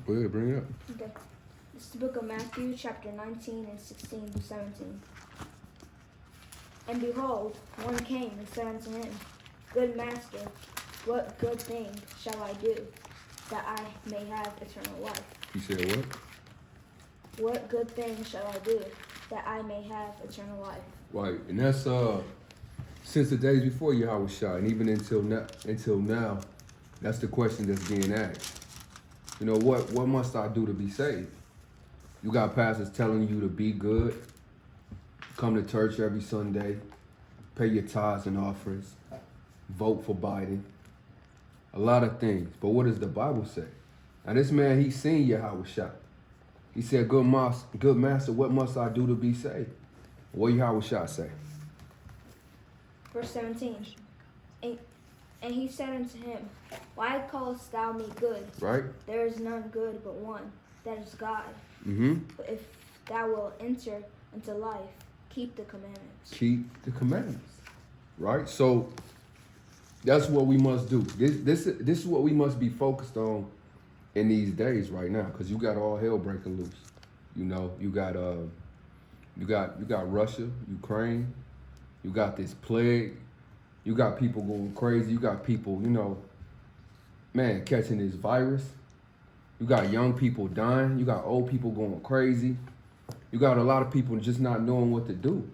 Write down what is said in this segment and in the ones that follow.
Go ahead, bring it up. Okay. This is the book of Matthew, chapter 19 and 16 to 17. And behold, one came and said unto him, Good master, what good thing shall I do, that I may have eternal life? He said what? What good thing shall I do, that I may have eternal life? Right, and that's since the days before Yahweh Shai, and even until now, that's the question that's being asked. You know, what must I do to be saved? You got pastors telling you to be good, come to church every Sunday, pay your tithes and offerings, vote for Biden, a lot of things. But what does the Bible say? Now this man, he's seen Yahweh Shai. He said, good master, what must I do to be saved? What Yahweh Shai say? Verse 17. And he said unto him, Why callest thou me good? Right? There is none good but one, that is God. Mm-hmm. But if thou wilt enter into life, keep the commandments. Keep the commandments. Right? So that's what we must do. This is what we must be focused on in these days right now, because you got all hell breaking loose. You know, you got Russia, Ukraine, you got this plague, you got people going crazy, you got people, you know, man, catching this virus. You got young people dying, you got old people going crazy. You got a lot of people just not knowing what to do.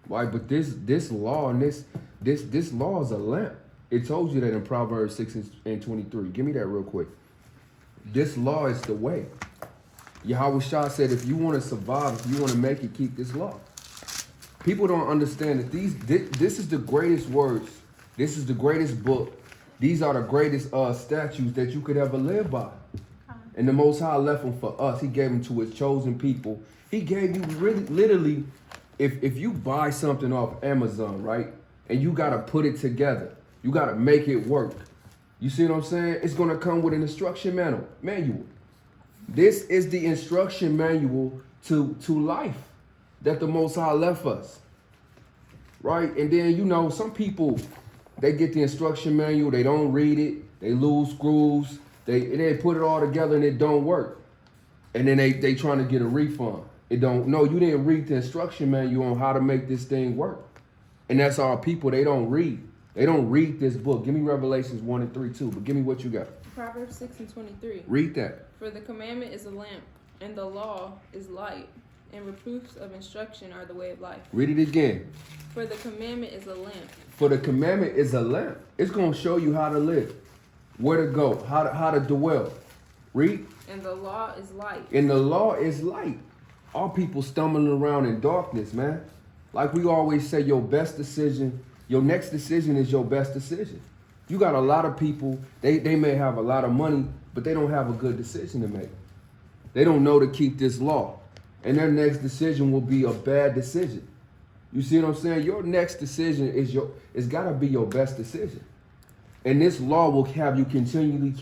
Right? But this law and this law is a lamp. It told you that in Proverbs 6 and 23. Give me that real quick. This law is the way. Yahweh Shah said, if you want to survive, if you want to make it, keep this law. People don't understand that this is the greatest words. This is the greatest book. These are the greatest statutes that you could ever live by. And the Most High left them for us. He gave them to his chosen people. He gave you really, literally, if you buy something off Amazon, right, and you got to put it together, you got to make it work. You see what I'm saying? It's going to come with an instruction manual. This is the instruction manual to life that the Most High left us. Right? And then, you know, some people, they get the instruction manual, they don't read it, they lose screws, they put it all together and it don't work. And then they trying to get a refund. You didn't read the instruction manual on how to make this thing work. And that's our people, they don't read. They don't read this book. Give me Revelations 1 and 3 too, but give me what you got. Proverbs 6 and 23. Read that. For the commandment is a lamp, and the law is light, and reproofs of instruction are the way of life. Read it again. For the commandment is a lamp. For the commandment is a lamp. It's going to show you how to live, where to go, how to dwell. Read. And the law is light. And the law is light. All people stumbling around in darkness, man. Like we always say, your best decision, your next decision is your best decision. You got a lot of people, they may have a lot of money, but they don't have a good decision to make. They don't know to keep this law. And their next decision will be a bad decision. You see what I'm saying? Your next decision it's gotta be your best decision. And this law will have you continually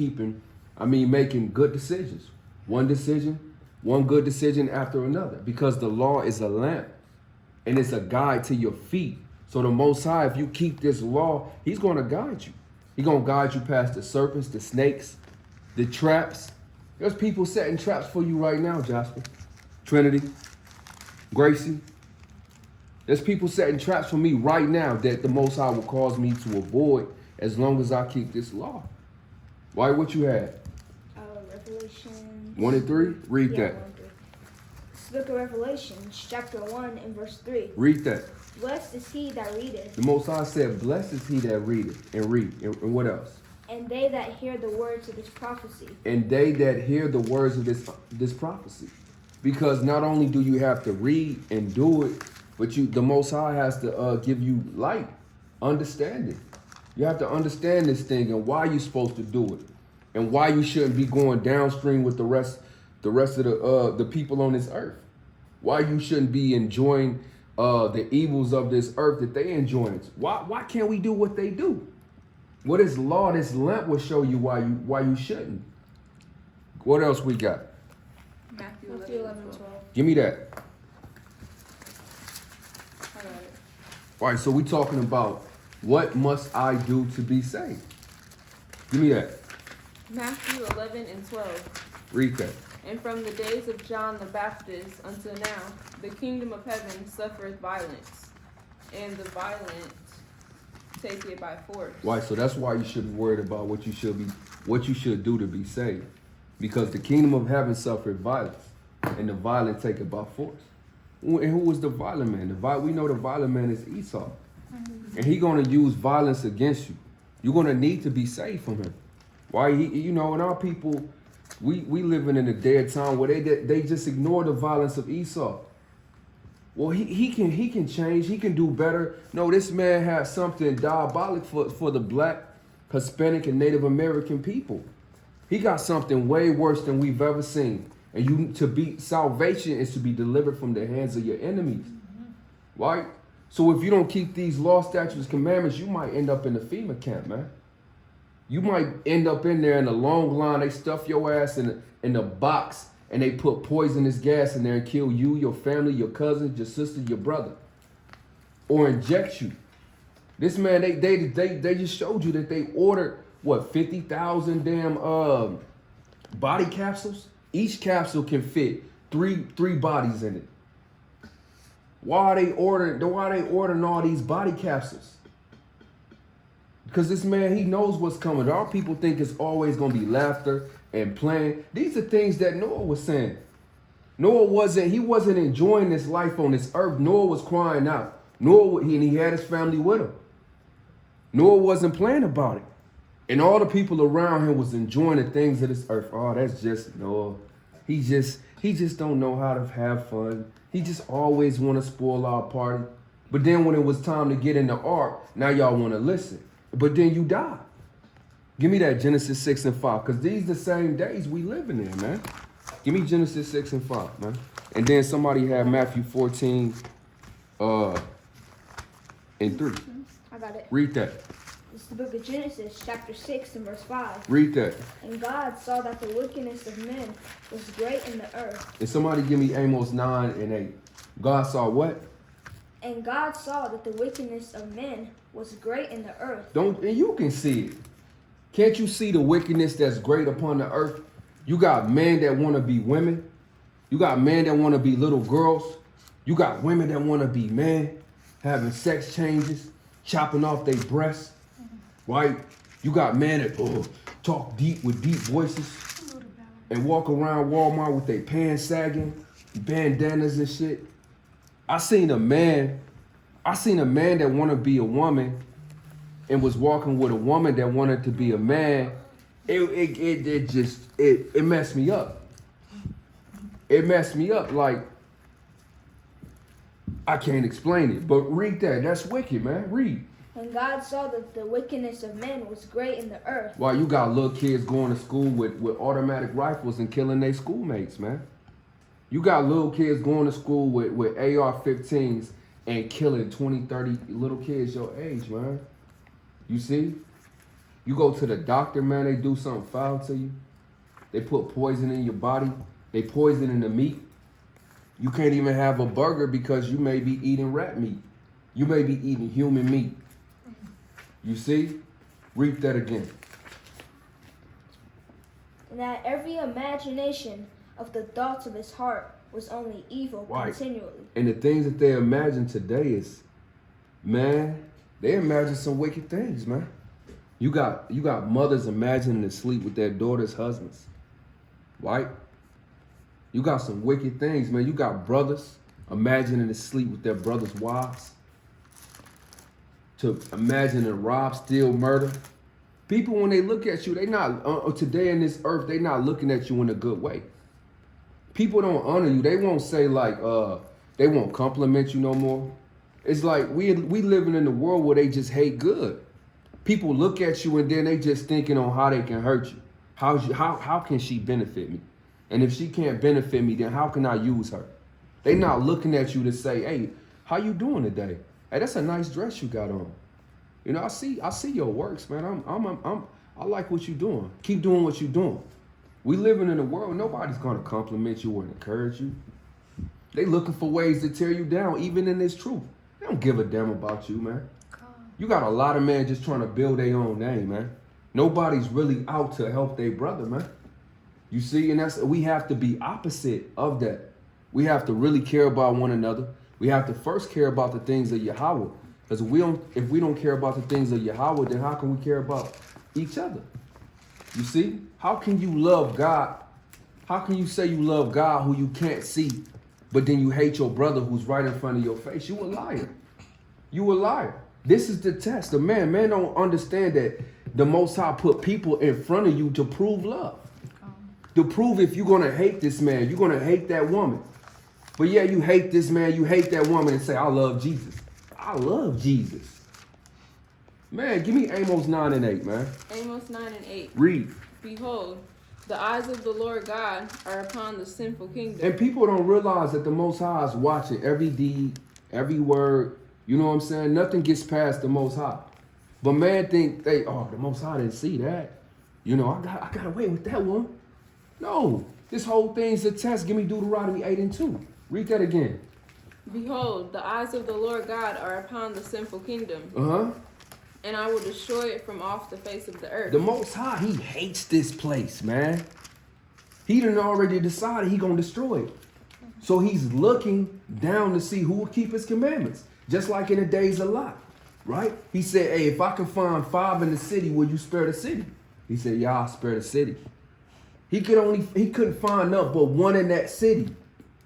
making good decisions. One good decision after another. Because the law is a lamp and it's a guide to your feet. So the Most High, if you keep this law, he's gonna guide you. He's gonna guide you past the serpents, the snakes, the traps. There's people setting traps for you right now, Jasper. Trinity, Gracie. There's people setting traps for me right now that the Most High will cause me to avoid as long as I keep this law. Why? What you had? Revelation 1 and 3? Read that. 1 and 3. This book of Revelations, chapter 1 and verse 3. Read that. Blessed is he that readeth. The Most High said, blessed is he that readeth. And read. And what else? And they that hear the words of this prophecy. And they that hear the words of this prophecy. Because not only do you have to read and do it, but the Most High has to give you light, understanding. You have to understand this thing and why you're supposed to do it, and why you shouldn't be going downstream with the rest of the people on this earth. Why you shouldn't be enjoying the evils of this earth that they enjoy. Why can't we do what they do? What is law? This lamp will show you why you shouldn't. What else we got? Matthew 11 11 and 12. 12. Give me that. I got it. All right, so we're talking about what must I do to be saved? Give me that. Matthew 11 and 12. Read that. And from the days of John the Baptist until now, the kingdom of heaven suffereth violence, and the violent take it by force. Right, so that's why you should be worried about what you should do to be saved. Because the kingdom of heaven suffered violence, and the violent take it by force. And who was the violent man? We know the violent man is Esau. And he's going to use violence against you. You're going to need to be saved from him. Why? And our people, we living in a day of time where they just ignore the violence of Esau. Well, he can change. He can do better. No, this man has something diabolic for the black, Hispanic, and Native American people. He got something way worse than we've ever seen. And salvation is to be delivered from the hands of your enemies. Right? So if you don't keep these law, statutes, commandments, you might end up in the FEMA camp, man. You might end up in there in a long line. They stuff your ass in a box and they put poisonous gas in there and kill you, your family, your cousins, your sister, your brother, or inject you. This man, they just showed you that they ordered 50,000 damn body capsules. Each capsule can fit three bodies in it. Why are they ordering all these body capsules? Because this man, he knows what's coming. Our people think it's always going to be laughter and playing. These are things that Noah was saying. He wasn't enjoying this life on this earth. Noah was crying out. He had his family with him. Noah wasn't playing about it. And all the people around him was enjoying the things of this earth. Oh, that's just Noah. He just don't know how to have fun. He just always want to spoil our party. But then when it was time to get in the ark, now y'all want to listen. But then you die. Give me that Genesis 6 and 5. Because these the same days we living in, man. Give me Genesis 6 and 5, man. And then somebody had Matthew 14 and 3. I got it. Read that. It's the book of Genesis, chapter 6 and verse 5. Read that. And God saw that the wickedness of men was great in the earth. And somebody give me Amos 9 and 8. God saw what? And God saw that the wickedness of men was great in the earth. And you can see it. Can't you see the wickedness that's great upon the earth? You got men that want to be women. You got men that want to be little girls. You got women that want to be men, having sex changes, chopping off their breasts. Right? You got men that talk deep with deep voices and walk around Walmart with their pants sagging, bandanas and shit. I seen a man that wanted to be a woman and was walking with a woman that wanted to be a man. It messed me up. It messed me up. Like, I can't explain it, but read that. That's wicked, man. Read. And God saw that the wickedness of men was great in the earth. Why you got little kids going to school with automatic rifles and killing their schoolmates, man. You got little kids going to school with AR-15s and killing 20, 30 little kids your age, man. You see? You go to the doctor, man, they do something foul to you. They put poison in your body. They poison in the meat. You can't even have a burger because you may be eating rat meat. You may be eating human meat. You see? Read that again. And that every imagination of the thoughts of his heart was only evil continually. And the things that they imagine today is, man, they imagine some wicked things, man. You got mothers imagining to sleep with their daughters' husbands, right? You got some wicked things, man. You got brothers imagining to sleep with their brothers' wives, to imagine to rob, steal, murder. People, when they look at you, they not today in this earth, they not looking at you in a good way. People don't honor you. They won't say like, they won't compliment you no more. It's like we living in a world where they just hate good. People look at you and then they just thinking on how they can hurt you. How can she benefit me? And if she can't benefit me, then how can I use her? They not looking at you to say, hey, how you doing today? Hey, that's a nice dress you got on. You know, I see your works, man. I like what you're doing. Keep doing what you're doing. We living in a world, nobody's gonna compliment you or encourage you. They looking for ways to tear you down, even in this truth. They don't give a damn about you, man. You got a lot of men just trying to build their own name, man. Nobody's really out to help their brother, man. You see, and we have to be opposite of that. We have to really care about one another. We have to first care about the things of Yahweh. Because if we don't care about the things of Yahweh, then how can we care about each other? You see? How can you love God? How can you say you love God who you can't see, but then you hate your brother who's right in front of your face? You a liar. You a liar. This is the test of man. Man don't understand that the Most High put people in front of you to prove love. To prove if you're going to hate this man, you're going to hate that woman. But yeah, you hate this man, you hate that woman, and say, I love Jesus. I love Jesus. Man, give me Amos 9 and 8, man. Amos 9 and 8. Read. Behold, the eyes of the Lord God are upon the sinful kingdom. And people don't realize that the Most High is watching every deed, every word. You know what I'm saying? Nothing gets past the Most High. But man think the Most High didn't see that. You know, I got away with that one. No, this whole thing's a test. Give me Deuteronomy 8 and 2. Read that again. Behold, the eyes of the Lord God are upon the sinful kingdom. Uh-huh. And I will destroy it from off the face of the earth. The Most High, he hates this place, man. He done already decided he gonna destroy it. So he's looking down to see who will keep his commandments. Just like in the days of Lot, right? He said, hey, if I can find 5 in the city, will you spare the city? He said, yeah, I'll spare the city. He couldn't find none but one in that city.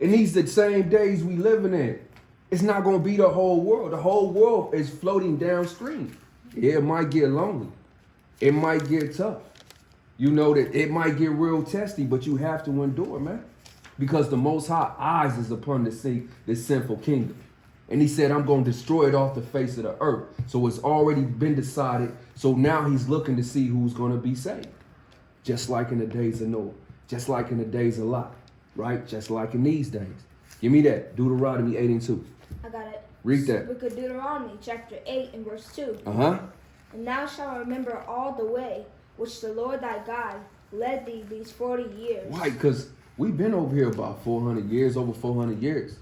And these the same days we living in. It's not gonna be the whole world. The whole world is floating downstream. Yeah, it might get lonely. It might get tough. You know that it might get real testy, but you have to endure, man. Because the Most High eyes is upon this sinful kingdom. And he said, I'm going to destroy it off the face of the earth. So it's already been decided. So now he's looking to see who's going to be saved. Just like in the days of Noah. Just like in the days of Lot. Right? Just like in these days. Give me that. Deuteronomy 8 and 2. I got it. Read that. Book of Deuteronomy, chapter 8 and verse 2. Uh-huh. And thou shalt remember all the way which the Lord thy God led thee these 40 years. Right, because we've been over here about 400 years, over 400 years.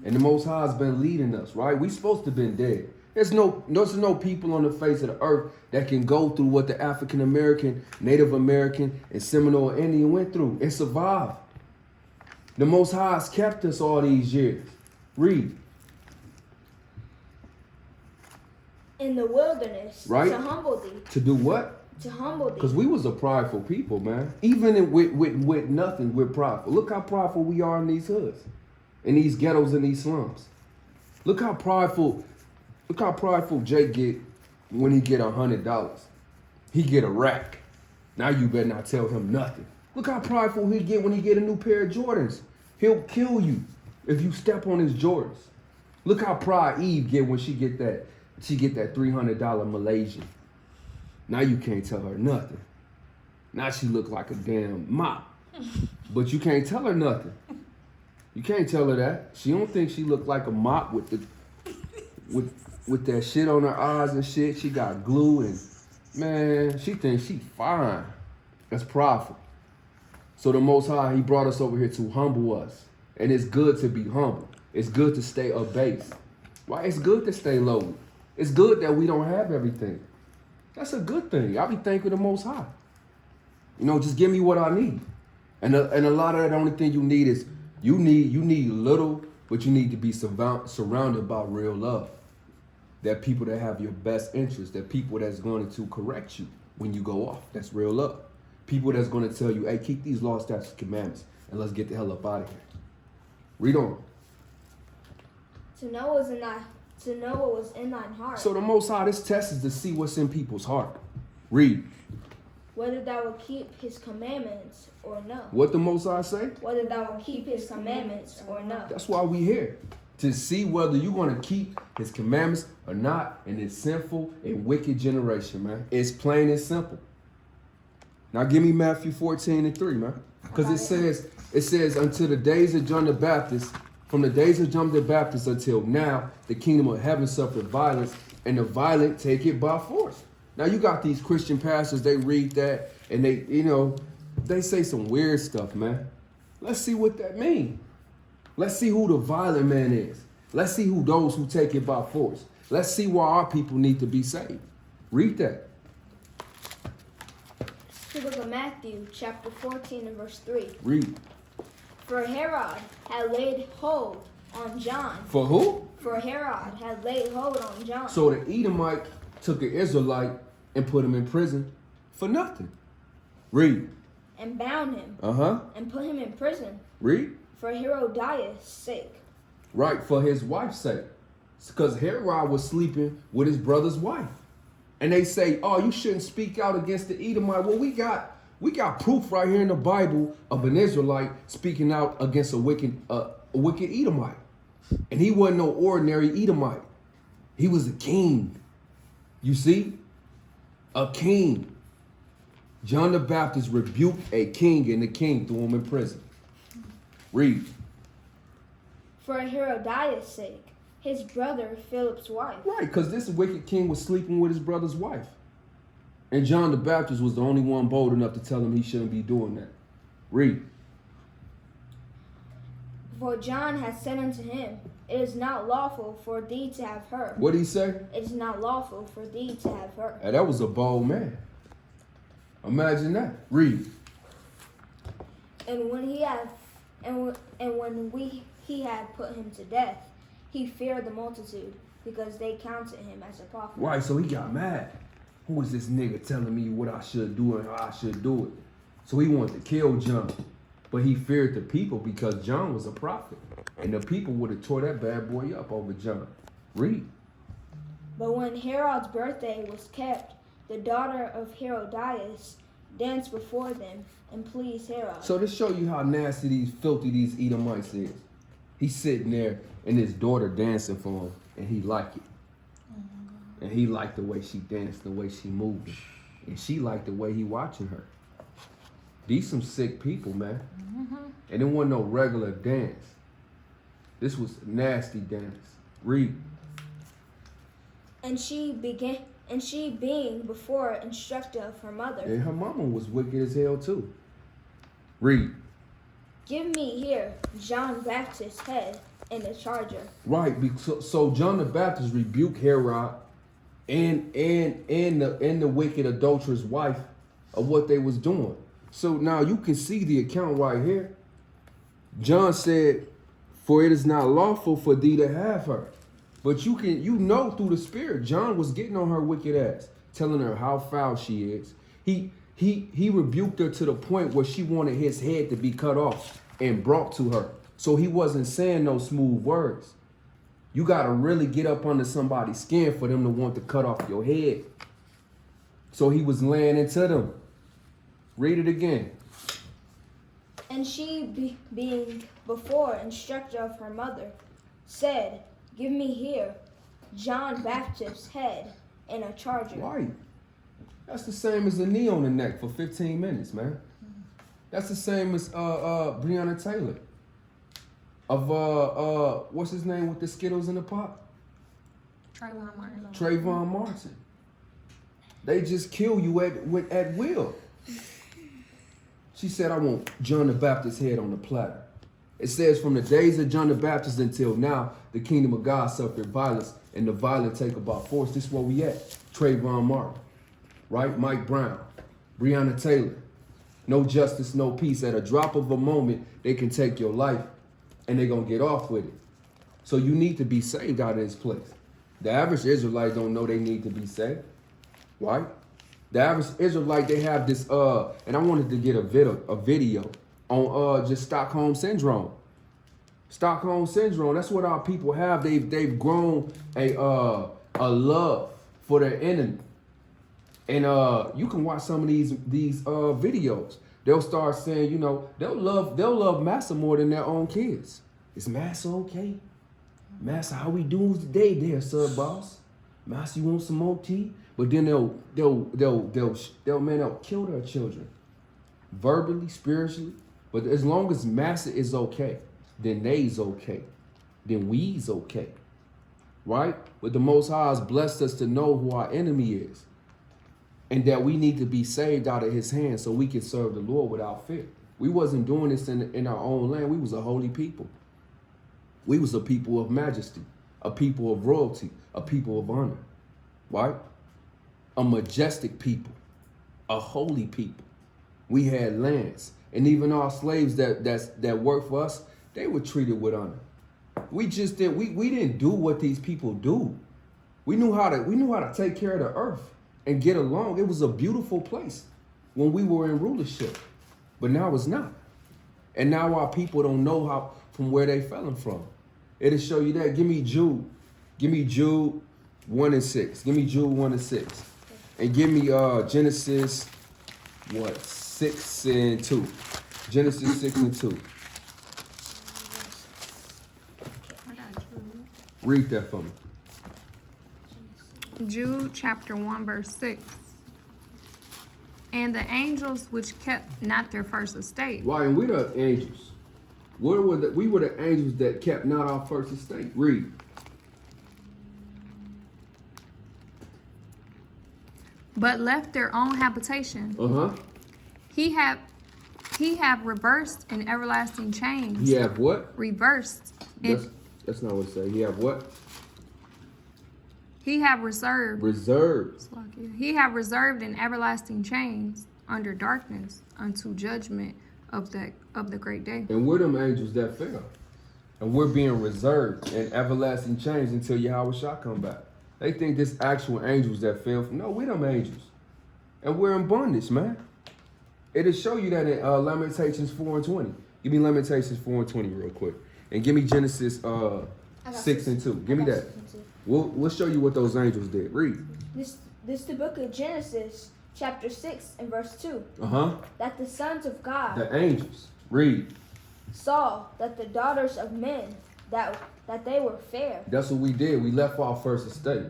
And the Most High has been leading us, right? We supposed to have been dead. There's no people on the face of the earth that can go through what the African American, Native American, and Seminole Indian went through and survived. The Most High has kept us all these years. Read. In the wilderness, right? To humble thee. To do what? To humble thee. Because we was a prideful people, man. Even with nothing, we're prideful. Look how prideful we are in these hoods, in these ghettos, in these slums. Look how prideful Jake get when he get $100. He get a rack. Now you better not tell him nothing. Look how prideful he get when he get a new pair of Jordans. He'll kill you if you step on his Jordans. Look how proud Eve get when she get that $300 Malaysian. Now you can't tell her nothing. Now she look like a damn mop. But you can't tell her nothing. You can't tell her that. She don't think she look like a mop with that shit on her eyes and shit. She got glue and, man, she thinks she fine. That's prideful. So the Most High, he brought us over here to humble us. And it's good to be humble. It's good to stay abased. Right? It's good to stay lowly. It's good that we don't have everything. That's a good thing. I'll be thankful the Most High. You know, just give me what I need. And a lot of that, the only thing you need is, you need little, but you need to be surrounded by real love. That people that have your best interest, that people that's going to correct you when you go off. That's real love. People that's going to tell you, hey, keep these laws, statutes, commandments, and let's get the hell up out of here. Read on. To know what was in thine heart. So the Most High, this test is to see what's in people's heart. Read. Whether thou will keep his commandments or no. What the Most High say? Whether thou will keep his commandments or no. That's why we here. To see whether you're going to keep his commandments or not in this sinful and wicked generation, man. It's plain and simple. Now give me Matthew 14 and 3, man. Because it says, until the days of John the Baptist, from the days of John the Baptist until now, the kingdom of heaven suffered violence, and the violent take it by force. Now you got these Christian pastors, they read that, and they say some weird stuff, man. Let's see what that means. Let's see who the violent man is. Let's see who those who take it by force. Let's see why our people need to be saved. Read that. To book of Matthew, chapter 14 and verse 3. Read. For Herod had laid hold on John. For who? For Herod had laid hold on John. So the Edomite took an Israelite and put him in prison for nothing. Read. And bound him. And put him in prison. Read. For Herodias' sake. Right, for his wife's sake. Because Herod was sleeping with his brother's wife. And they say, oh, you shouldn't speak out against the Edomite. Well, we got proof right here in the Bible of an Israelite speaking out against a wicked Edomite. And he wasn't no ordinary Edomite. He was a king. You see? A king. John the Baptist rebuked a king, and the king threw him in prison. Read. For Herodias' sake, his brother Philip's wife. Right, because this wicked king was sleeping with his brother's wife. And John the Baptist was the only one bold enough to tell him he shouldn't be doing that. Read. For John has said unto him, it is not lawful for thee to have her. What did he say? It is not lawful for thee to have her. And that was a bold man. Imagine that. Read. And when he had he had put him to death, he feared the multitude, because they counted him as a prophet. Right, so he got mad. Who is this nigga telling me what I should do and how I should do it? So he wanted to kill John. But he feared the people because John was a prophet. And the people would have tore that bad boy up over John. Read. But when Herod's birthday was kept, the daughter of Herodias danced before them and pleased Herod. So to show you how nasty, filthy these Edomites is. He's sitting there and his daughter dancing for him, and he liked it. And he liked the way she danced, the way she moved. And she liked the way he watching her. These some sick people, man. And it wasn't no regular dance. This was nasty dance. Read. And she being before instructor of her mother. And her mama was wicked as hell too. Read. Give me here John Baptist's head and the charger. Right. So John the Baptist rebuked Herod and the wicked adulterous wife of what they was doing. So now you can see the account right here. John said, for it is not lawful for thee to have her. But you know through the Spirit, John was getting on her wicked ass, telling her how foul she is. He rebuked her to the point where she wanted his head to be cut off and brought to her. So he wasn't saying no smooth words. You got to really get up under somebody's skin for them to want to cut off your head. So he was laying into them. Read it again. And she, being before instructor of her mother, said, give me here John Baptist's head and a charger. Right. That's the same as a knee on the neck for 15 minutes, man. That's the same as Breonna Taylor. Of what's his name with the Skittles in the pot? Trayvon Martin. They just kill you at will. She said, I want John the Baptist's head on the platter. It says, from the days of John the Baptist until now, the kingdom of God suffered violence, and the violent take about force. This is where we at. Trayvon Martin, right? Mike Brown, Breonna Taylor. No justice, no peace. At a drop of a moment, they can take your life, and they're going to get off with it. So you need to be saved out of this place. The average Israelite don't know they need to be saved, right? The average Israelite, they have this, and I wanted to get a video on just Stockholm Syndrome. Stockholm Syndrome, that's what our people have. They've grown a love for their enemy. And you can watch some of these videos. They'll start saying, you know, they'll love Massa more than their own kids. Is Massa okay? Massa, how we doing today there, sir boss? Massa, you want some more tea? But then they'll kill their children. Verbally, spiritually. But as long as Massa is okay, then they's okay. Then we's okay. Right? But the Most High has blessed us to know who our enemy is. And that we need to be saved out of his hands so we can serve the Lord without fear. We wasn't doing this in our own land. We was a holy people. We was a people of majesty, a people of royalty, a people of honor. Right? A majestic people, a holy people. We had lands. And even our slaves that worked for us, they were treated with honor. We just didn't we didn't do what these people do. We knew how to take care of the earth and get along. It was a beautiful place when we were in rulership. But now it's not. And now our people don't know how from where they fell from. It'll show you that. Give me Jude 1 and 6. Give me Jude 1 and 6. And give me Genesis 6 and 2. Genesis 6 and 2. Read that for me. Jude chapter 1 verse 6. And the angels which kept not their first estate. Why? And we the angels. We were the angels that kept not our first estate. Read. But left their own habitation. Uh-huh. He have reversed in everlasting chains. He have what? Reversed. That's not what it says. He have what? He have reserved. Reserved. He have reserved in everlasting chains under darkness unto judgment of the great day. And we're them angels that fell. And we're being reserved in everlasting chains until Yahweh shall come back. They think this actual angels that fell from. No, we're them angels. And we're in bondage, man. It'll show you that in Lamentations 4 and 20. Give me Lamentations 4 and 20 real quick. And give me Genesis 6 and 2. Give me that. We'll show you what those angels did. Read. This is the book of Genesis, chapter 6 and verse 2. Uh-huh. That the sons of God The angels. Read. saw that the daughters of men, that they were fair. That's what we did. We left our first estate.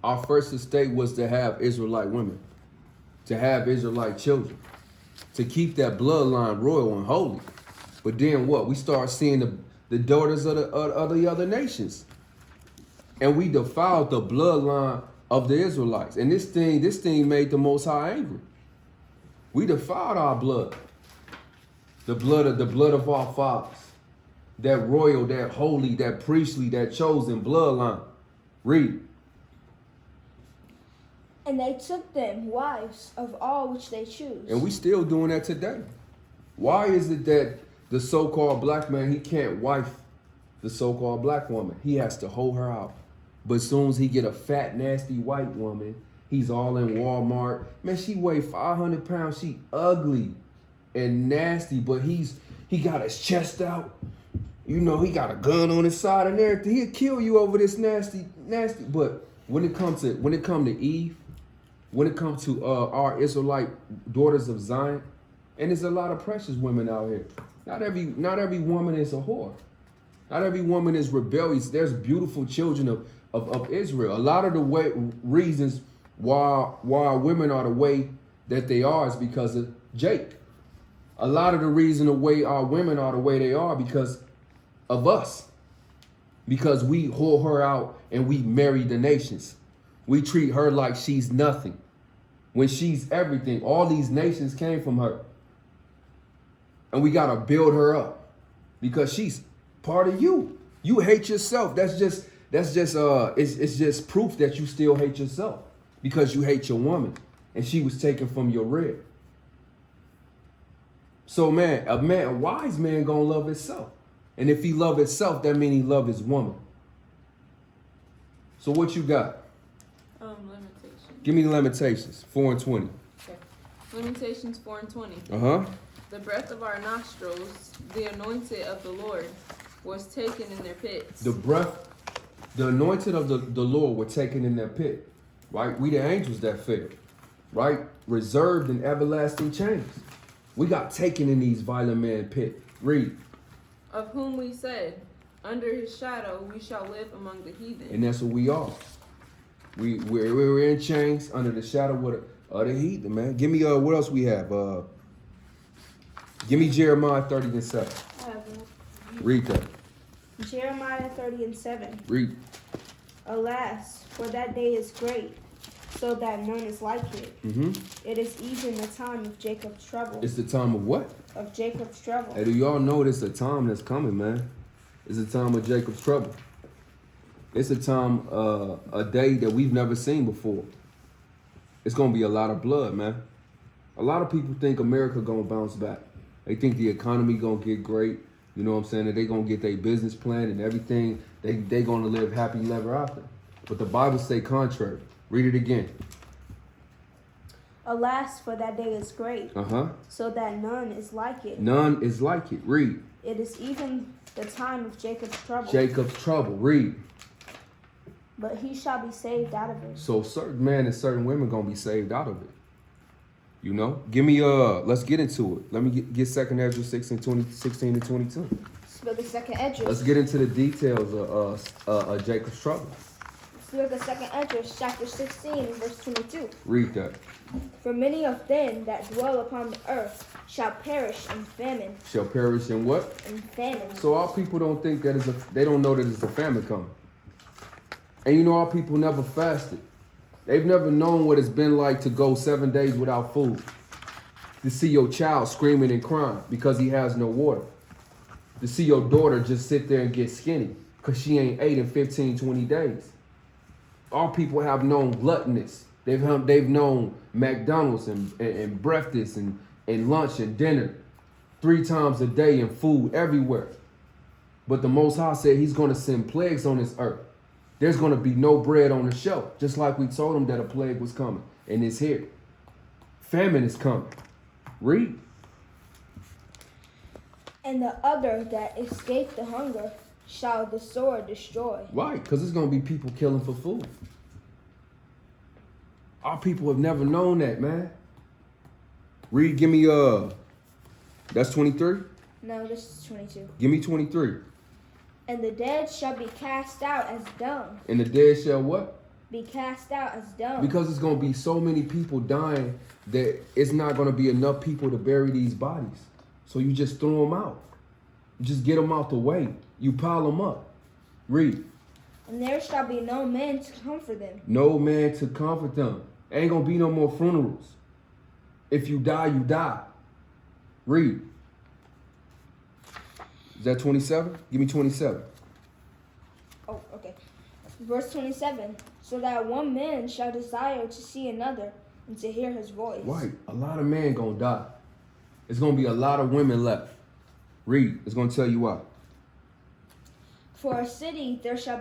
Our first estate was to have Israelite women, to have Israelite children, to keep that bloodline royal and holy. But then what? We start seeing the daughters of the other nations. And we defiled the bloodline of the Israelites. And this thing made the Most High angry. We defiled our blood. The blood of our fathers. That royal, that holy, that priestly, that chosen bloodline. Read. And they took them wives of all which they choose. And we still doing that today. Why is it that the so-called black man, he can't wife the so-called black woman? He has to hold her out. But as soon as he get a fat, nasty white woman, he's all in Walmart. Man, she weigh 500 pounds. She ugly and nasty, but he got his chest out. You know, he got a gun on his side and everything. He'll kill you over this nasty. But when it comes to Eve, when it comes to our Israelite daughters of Zion, and there's a lot of precious women out here. Not every woman is a whore. Not every woman is rebellious. There's beautiful children of Israel. A lot of the reasons why women are the way that they are is because of Jake. A lot of the reason the way our women are the way they are because of us. Because we whore her out and we marry the nations. We treat her like she's nothing when she's everything. All these nations came from her. And we got to build her up because she's part of you. You hate yourself. It's just proof that you still hate yourself because you hate your woman and she was taken from your rib. So man, a wise man gonna love himself. And if he love himself, that means he love his woman. So what you got? Limitations. Give me the Lamentations, 4 and 20. Okay. Lamentations 4 and 20. Uh-huh. The breath of our nostrils, the anointed of the Lord, was taken in their pits. The anointed of the Lord were taken in their pit. Right? We the angels that fell. Right? Reserved in everlasting chains. We got taken in these violent man pit. Read. Of whom we said, under his shadow we shall live among the heathen. And that's what we are. We're in chains under the shadow of the heathen, man. Give me what else we have? Give me Jeremiah 30 and 7. I have one. Read that. Jeremiah 30 and 7. Read. Alas, for that day is great, so that none is like it. Mm-hmm. It is even the time of Jacob's trouble. It's the time of what? Of Jacob's trouble. Hey, do y'all know this a time that's coming, man? It's a time of Jacob's trouble. It's a time, a day that we've never seen before. It's going to be a lot of blood, man. A A lot of people think America gonna bounce back. They think the economy gonna get great. You know what I'm saying? That they gonna get their business plan and everything. They gonna live happily ever after. But the Bible say contrary. Read it again. Alas, for that day is great, Uh-huh. so that none is like it. None is like it. Read. It is even the time of Jacob's trouble, Jacob's trouble. Read. but he shall be saved out of it. So certain men and certain women gonna be saved out of it. You know? Give me let's get into it. Let me get 2nd Ezra 16 and 22. Book of 2nd Ezra. Let's get into the details of Jacob's trouble. Book of 2nd Ezra, chapter 16, verse 22. Read that. For many of them that dwell upon the earth shall perish in famine. Shall perish in what? In famine. So our people don't think that they don't know that it's a famine coming. And you know our people never fasted. They've never known what it's been like to go 7 days without food. To see your child screaming and crying because he has no water. To see your daughter just sit there and get skinny because she ain't ate in 15, 20 days. Our people have known gluttonous. They've known McDonald's and breakfast and lunch and dinner 3 times a day and food everywhere. But the Most High said he's going to send plagues on this earth. There's going to be no bread on the shelf, just like we told them that a plague was coming, and it's here. Famine is coming. Read. And the other that escape the hunger shall the sword destroy. Right, because it's going to be people killing for food. Our people have never known that, man. Read, give me, that's 23? No, this is 22. Give me 23. And the dead shall be cast out as dung. And the dead shall what? Be cast out as dung. Because it's going to be so many people dying that it's not going to be enough people to bury these bodies. So you just throw them out. You just get them out the way. You pile them up. Read. And there shall be no man to comfort them. No man to comfort them. Ain't going to be no more funerals. If you die, you die. Read. Is that 27? Give me 27. Oh, okay. Verse 27. So that one man shall desire to see another and to hear his voice. Right. A lot of men going to die. It's going to be a lot of women left. Read. It's going to tell you why. For a city there shall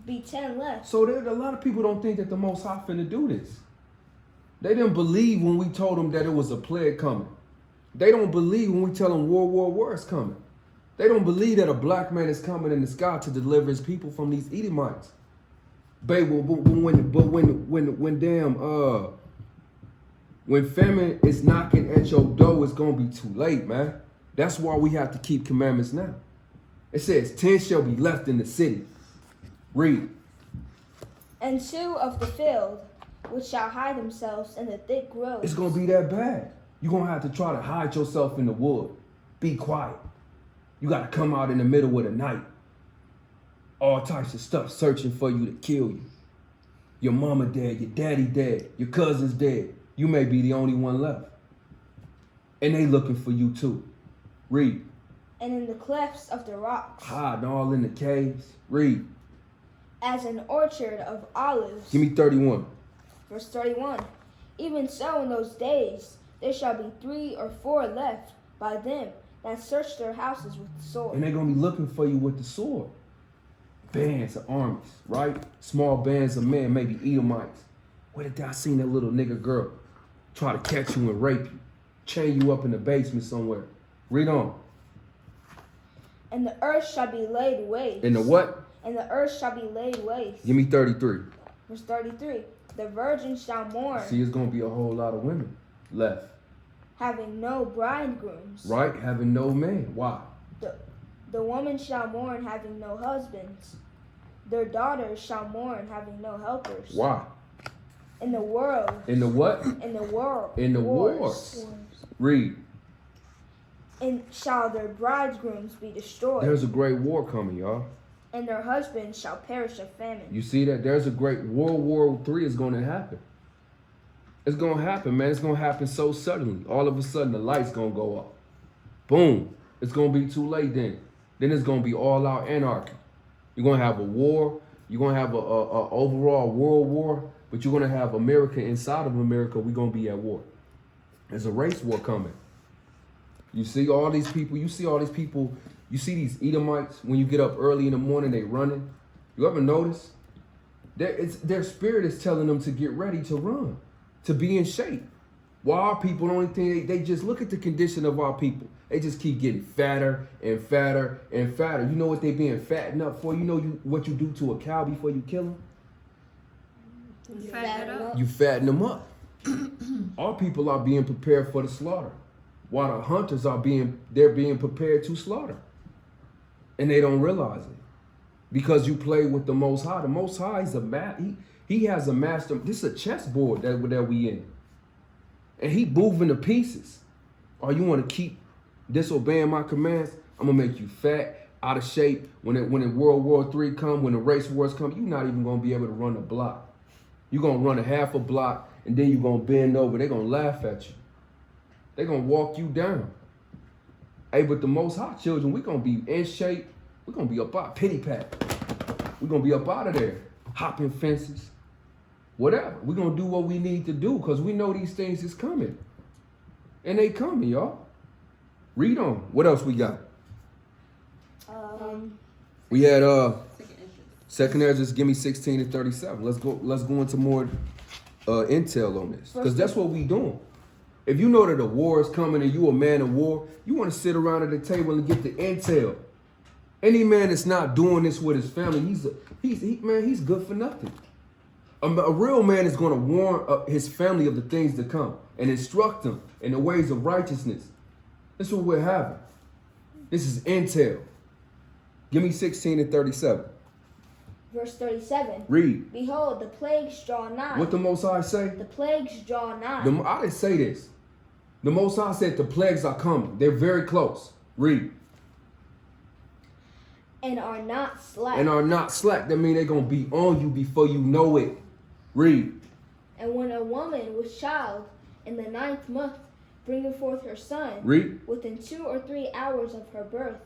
be 10 left. So a lot of people don't think that the Most High finna do this. They didn't believe when we told them that it was a plague coming. They don't believe when we tell them World War is coming. They don't believe that a black man is coming in the sky to deliver his people from these Edomites. Babe, when famine is knocking at your door, it's gonna be too late, man. That's why we have to keep commandments now. It says 10 shall be left in the city. Read. And 2 of the field, which shall hide themselves in the thick growth. It's gonna be that bad. You're gonna have to try to hide yourself in the wood. Be quiet. You gotta come out in the middle of the night. All types of stuff searching for you to kill you. Your mama dead, your daddy dead, your cousin's dead. You may be the only one left. And they looking for you too. Read. And in the clefts of the rocks. Hiding all in the caves. Read. As an orchard of olives. Give me 31. Verse 31. Even so in those days there shall be 3 or 4 left by them that search their houses with the sword. And they're going to be looking for you with the sword. Bands of armies, right? Small bands of men, maybe Edomites. Where did I seen that little nigga girl try to catch you and rape you? Chain you up in the basement somewhere. Read on. And the earth shall be laid waste. And the what? And the earth shall be laid waste. Give me 33. Verse 33. The virgin shall mourn. See, it's going to be a whole lot of women left. Having no bridegrooms. Right? Having no man. Why? The woman shall mourn having no husbands. Their daughters shall mourn having no helpers. Why? In the world. In the what? In the world. In the wars. Read. And shall their bridegrooms be destroyed. There's a great war coming, y'all. And their husbands shall perish of famine. You see that? There's a great World War III is going to happen. It's going to happen, man. It's going to happen so suddenly. All of a sudden, the light's going to go off. Boom. It's going to be too late then. Then it's going to be all out anarchy. You're going to have a war. You're going to have a overall world war. But you're going to have America inside of America. We're going to be at war. There's a race war coming. You see all these people, you see these Edomites, when you get up early in the morning, they running. You ever notice? Their spirit is telling them to get ready to run, to be in shape. While our people, the only thing, they just look at the condition of our people. They just keep getting fatter and fatter and fatter. You know what they being fattened up for? You know what you do to a cow before you kill him? You fatten it up. You fatten them up. Our people are being prepared for the slaughter, while the hunters they're being prepared to slaughter. And they don't realize it. Because you play with the Most High. The Most High is he has a master. This is a chessboard that we in. And he moving to pieces. Or you want to keep disobeying my commands? I'm going to make you fat, out of shape. When World War III come, when the race wars come, you're not even going to be able to run a block. You're going to run a half a block, and then you're going to bend over. They're going to laugh at you. They're going to walk you down. Hey, but the Most High children, we're going to be in shape. We're going to be up out, pity pat. We're going to be up out of there, hopping fences, whatever. We're going to do what we need to do because we know these things is coming. And they coming, y'all. Read on. What else we got? We had Second Ezra, give me 16 and 37. Let's go into more intel on this. Because that's what we doing. If you know that a war is coming and you a man of war, you want to sit around at the table and get the intel. Any man that's not doing this with his family, he's good for nothing. A real man is going to warn his family of the things to come and instruct them in the ways of righteousness. That's what we're having. This is intel. Give me 16 and 37. Verse 37. Read. Behold, the plagues draw nigh. What the Most High say? The plagues draw nigh. I didn't say this. The Most High said the plagues are coming. They're very close. Read. And are not slack. And are not slack. That means they're going to be on you before you know it. Read. And when a woman with child in the 9th month bringeth forth her son, Read. within 2 or 3 hours of her birth,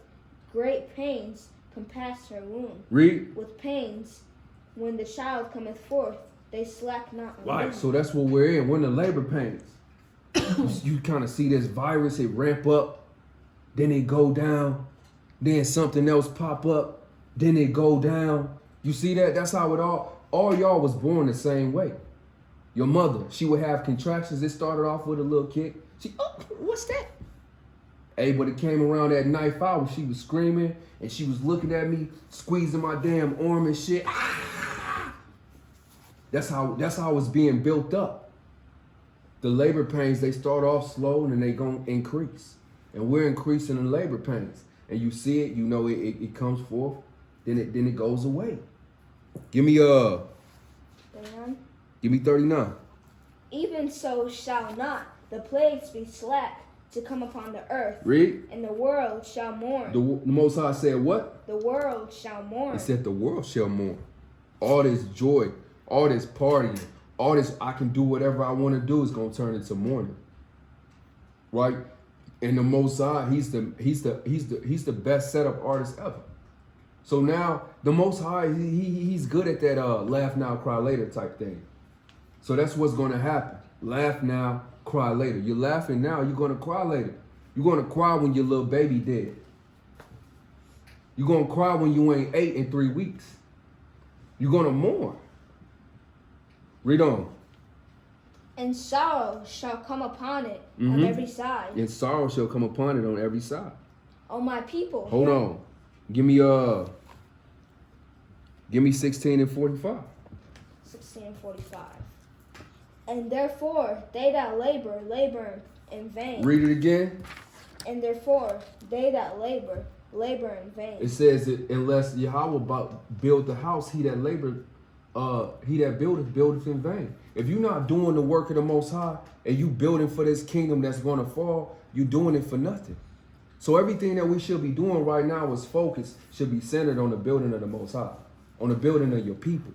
great pains compass her womb. Read. With pains, when the child cometh forth, they slack not. Right, so that's what we're in. We're in the labor pains. You kind of see this virus, it ramp up, then it go down, then something else pop up, then it go down. You see that? That's how it all y'all was born the same way. Your mother, she would have contractions. It started off with a little kick. What's that? Hey, but it came around that knife hour, she was screaming and she was looking at me, squeezing my damn arm and shit. Ah! That's how it's being built up. The labor pains, they start off slow and then they gonna increase. And we're increasing in labor pains. And you see it, you know it comes forth, then it goes away. Give me 39. Give me 39. Even so shall not the plagues be slack to come upon the earth. Read. And the world shall mourn. The Most High said what? The world shall mourn. It said the world shall mourn. All this joy, all this partying, all this I can do whatever I want to do is gonna turn into mourning. Right? And the Most High, he's the best setup artist ever. So now the Most High, he's good at that laugh now, cry later type thing. So that's what's gonna happen. Laugh now, cry later. You're laughing now, you're gonna cry later. You're gonna cry when your little baby dead. You're gonna cry when you ain't ate in 3 weeks. You're gonna mourn. Read on. And sorrow shall come upon it on every side. And sorrow shall come upon it on every side. O my people. Hold on. Give me 16 and 45. 16 and 45. And therefore they that labor in vain. Read it again. And therefore they that labor in vain. It says that unless Yahweh build the house, he that buildeth in vain. If you're not doing the work of the Most High and you building for this kingdom that's going to fall, you're doing it for nothing. So everything that we should be doing right now is focused, should be centered on the building of the Most High, on the building of your people.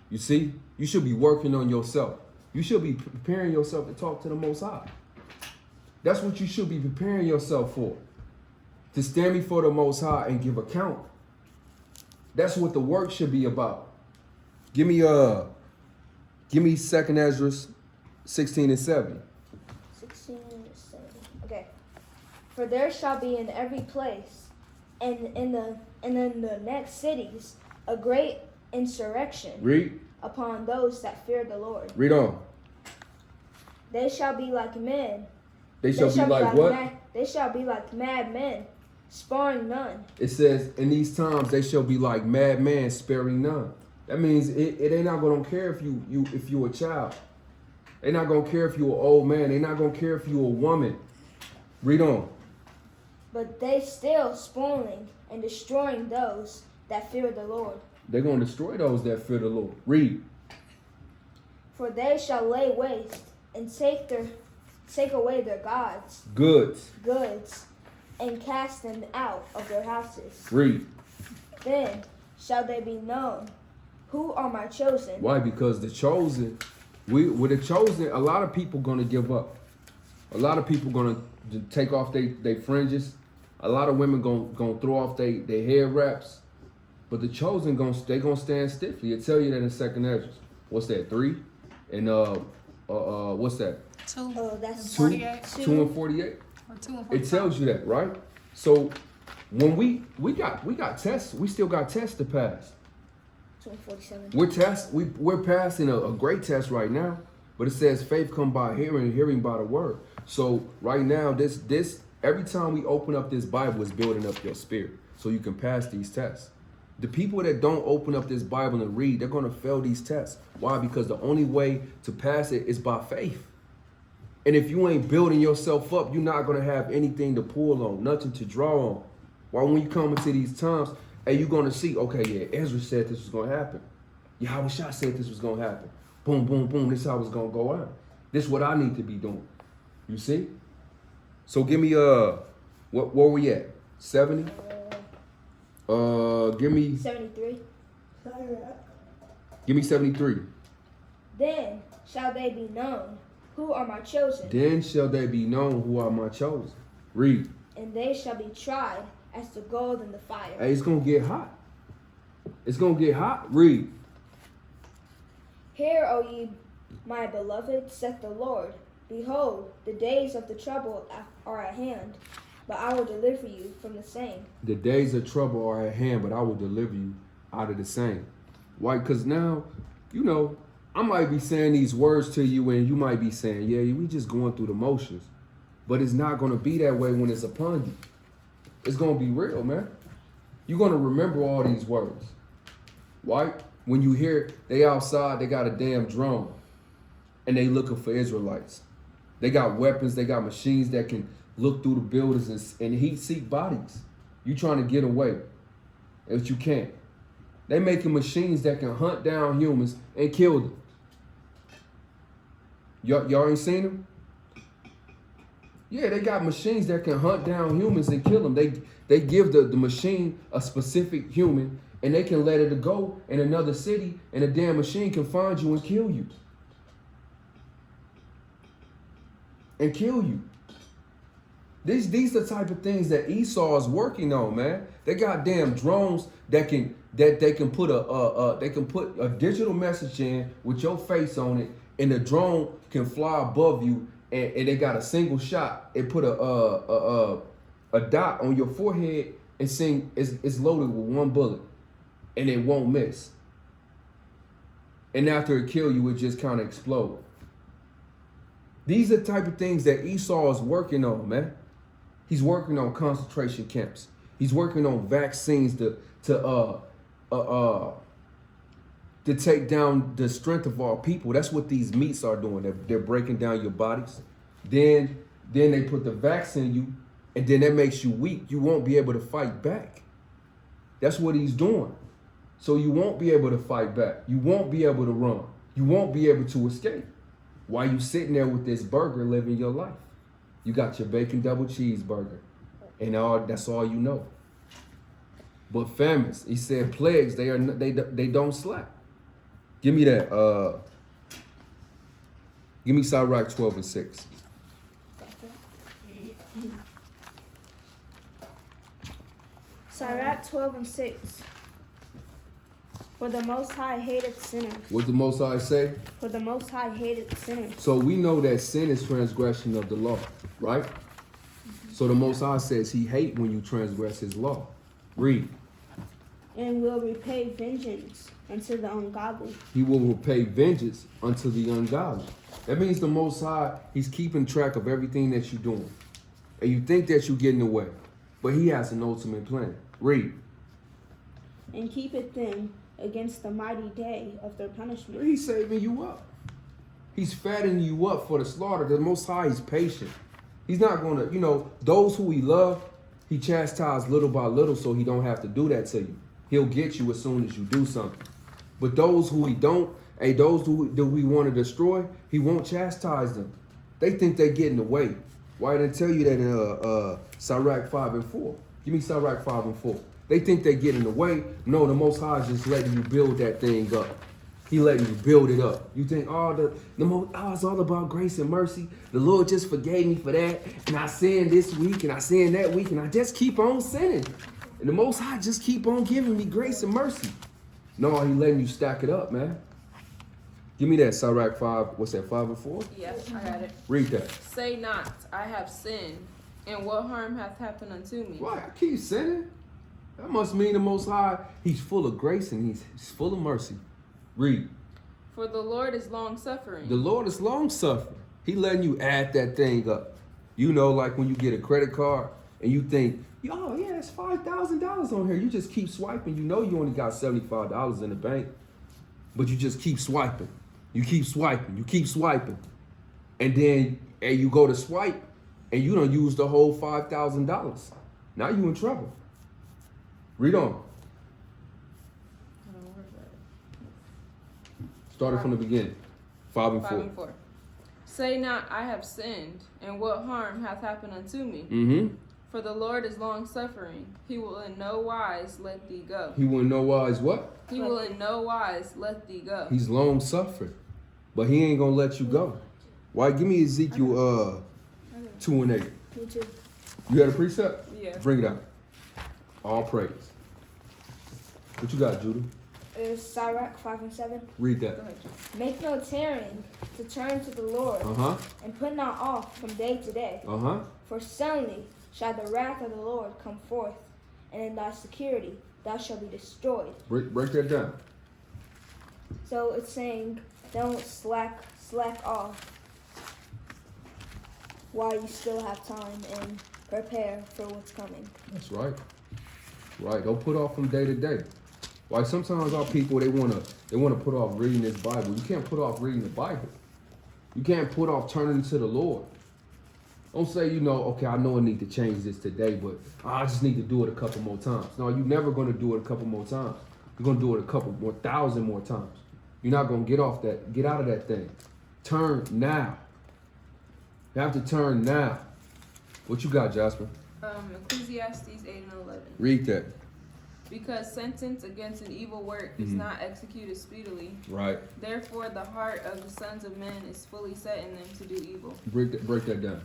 You see, you should be working on yourself. You should be preparing yourself to talk to the Most High. That's what you should be preparing yourself for. To stand before the Most High and give account. That's what the work should be about. Give me 2nd Ezra 16 and 7. 16 Okay. For there shall be in every place, and in the next cities, a great insurrection Read. upon those that fear the Lord. Read on. They shall be like men. They shall be like what? They shall be like mad men, sparing none. It says, in these times they shall be like madmen, sparing none. That means it ain't not gonna care if you're a child. They're not gonna care if you're an old man. They're not gonna care if you're a woman. Read on. But they still spoiling and destroying those that fear the Lord. They're gonna destroy those that fear the Lord. Read. For they shall lay waste and take away their goods, and cast them out of their houses. Read. Then shall they be known, who are my chosen. Why? Because the chosen, with the chosen, a lot of people gonna give up. A lot of people gonna take off their fringes. A lot of women gonna throw off their hair wraps. But the chosen they gonna stand stiffly. It tell you that in 2nd Ezra. What's that? 3? And what's that? 2. Oh, that's 2 2 and 48. Or 2 and 45. It tells you that, right? So when we got tests, we still got tests to pass. 2:47. We're passing a great test right now, but it says faith come by hearing and hearing by the word. So right now, this every time we open up this Bible is building up your spirit so you can pass these tests. The people that don't open up this Bible and read, they're gonna fail these tests. Why? Because the only way to pass it is by faith. And if you ain't building yourself up, you're not gonna have anything to pull on, nothing to draw on. Why? When you come into these times, and you're gonna see, okay, yeah, Ezra said this was gonna happen. Yahweh Shah said this was gonna happen. Boom, boom, boom. This is how it's gonna go out. This is what I need to be doing. You see? So give me what were we at? 70? Give me 73. Give me 73. Then shall they be known, who are my chosen. Then shall they be known who are my chosen. Read. And they shall be tried as the gold in the fire. Hey, it's gonna get hot. It's gonna get hot. Read. Hear, O ye my beloved, saith the Lord. Behold, the days of the trouble are at hand, but I will deliver you from the same. The days of trouble are at hand, but I will deliver you out of the same. Why? Because now, I might be saying these words to you and you might be saying, yeah, we just going through the motions. But it's not going to be that way when it's upon you. It's going to be real, man. You're going to remember all these words. Why? When you hear they outside, they got a damn drone and they looking for Israelites. They got weapons, they got machines that can look through the buildings and heat-seek bodies. You trying to get away, but you can't. They making machines that can hunt down humans and kill them. Y'all ain't seen them? Yeah, they got machines that can hunt down humans and kill them. They give the machine a specific human and they can let it go in another city and the damn machine can find you and kill you. And kill you. These are the type of things that Esau is working on, man. They got damn drones that they can put a digital message in with your face on it, and the drone can fly above you, and they got a single shot. It put a dot on your forehead and it's loaded with one bullet, and it won't miss. And after it kill you, it just kind of explode. These are the type of things that Esau is working on, man. He's working on concentration camps. He's working on vaccines to take down the strength of our people. That's what these meats are doing. They're breaking down your bodies. Then they put the vaccine in you, and then that makes you weak. You won't be able to fight back. That's what he's doing. So you won't be able to fight back. You won't be able to run. You won't be able to escape. While you sitting there with this burger living your life. You got your bacon double cheeseburger. And that's all you know. But famines, he said plagues, they don't slack. Give me that. Give me Sirach 12 and 6. Sirach 12 and 6. For the Most High hateth sinners. What the Most High say? For the Most High hateth sinners. So we know that sin is transgression of the law, right? So the Most High says he hate when you transgress his law. Read. And will repay vengeance unto the ungodly. He will repay vengeance unto the ungodly. That means the Most High, he's keeping track of everything that you're doing. And you think that you're getting away. But he has an ultimate plan. Read. And keepeth them against the mighty day of their punishment. He's saving you up. He's fattening you up for the slaughter. The Most High is patient. He's not going to, those who he loves, he chastises little by little so he don't have to do that to you. He'll get you as soon as you do something. But those who he don't, those who we want to destroy, he won't chastise them. They think they're getting away. Why didn't I tell you that in Sirach 5 and 4? Give me Sirach 5 and 4. They think they're getting away. No, the Most High is just letting you build that thing up. He letting you build it up. You think, it's all about grace and mercy. The Lord just forgave me for that. And I sinned this week and I sinned that week and I just keep on sinning. And the Most High just keep on giving me grace and mercy. No, he letting you stack it up, man. Give me that Sirach 5. What's that, 5 and 4? Yes, I got it. Read that. Say not, I have sinned, and what harm hath happened unto me? Why? I keep sinning. That must mean the Most High, he's full of grace and he's full of mercy. Read. For the Lord is long-suffering. The Lord is long-suffering. He letting you add that thing up. Like when you get a credit card and you think, it's $5,000 on here. You just keep swiping. You only got $75 in the bank. But you just keep swiping. You keep swiping. You keep swiping. And then you go to swipe and you don't use the whole $5,000. Now you in trouble. Read on. Started from the beginning. 5 and 4. 5 and 4. Say not, I have sinned, and what harm hath happened unto me? Mm-hmm. For the Lord is long-suffering. He will in no wise let thee go. He will in no wise what? He will in no wise let thee go. He's long-suffering. But he ain't going to let you go. Why? Give me Ezekiel 2 and 8. Me too. You had a precept? Yeah. Bring it out. All praise. What you got, Judah? It's Sirach 5 and 7. Read Go that. ahead. Make no tarrying to turn to the Lord, Uh-huh. and put not off from day to day. Uh-huh. For suddenly shall the wrath of the Lord come forth, and in thy security thou shalt be destroyed. Break that down. So it's saying, don't slack off while you still have time and prepare for what's coming. That's right. Right. Don't put off from day to day. Like sometimes our people, they wanna put off reading this Bible. You can't put off reading the Bible. You can't put off turning to the Lord. Don't say, okay, I know I need to change this today, but I just need to do it a couple more times. No, you're never gonna do it a couple more times. You're gonna do it a couple more 1,000 more times. You're not gonna get out of that thing. Turn now. You have to turn now. What you got, Jasper? Ecclesiastes 8 and 11. Read that. Because sentence against an evil work is not executed speedily. Right. Therefore, the heart of the sons of men is fully set in them to do evil. Break that down.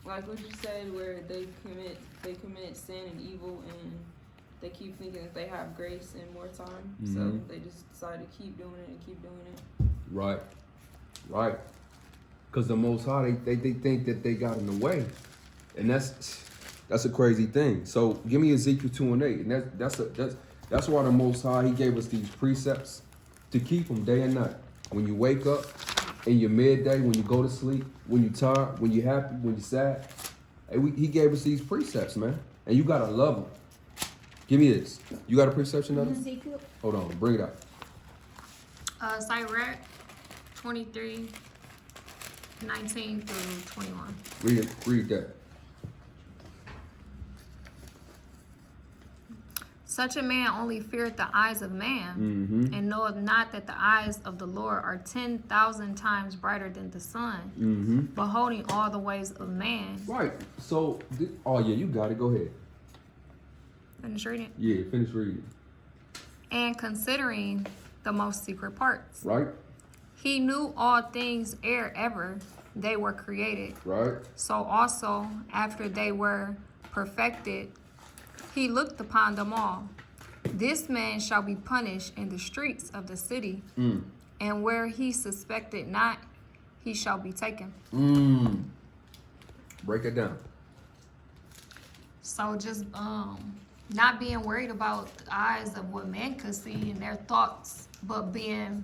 Like what you said, where they commit sin and evil, and they keep thinking that they have grace and more time, so they just decide to keep doing it and keep doing it. Right. Right. Because the Most High, they think that they got in the way, and that's a crazy thing. So give me Ezekiel 2 and 8, and that's why the Most High, he gave us these precepts to keep them day and night. When you wake up, in your midday, when you go to sleep, when you're tired, when you're happy, when you're sad. He gave us these precepts, man, and you gotta love them. Give me this. You got a precept, another? Ezekiel. Hold on, bring it out. Sirach 23, 19 through 21. Read that. Such a man only feareth the eyes of man, and knoweth not that the eyes of the Lord are 10,000 times brighter than the sun, beholding all the ways of man. Right. So, you got it. Go ahead. Finish reading. Yeah, finish reading. And considering the most secret parts. Right. He knew all things ere ever they were created. Right. So also, after they were perfected, he looked upon them all. This man shall be punished in the streets of the city, and where he suspected not, he shall be taken. Break it down. So just not being worried about the eyes of what men could see and their thoughts, but being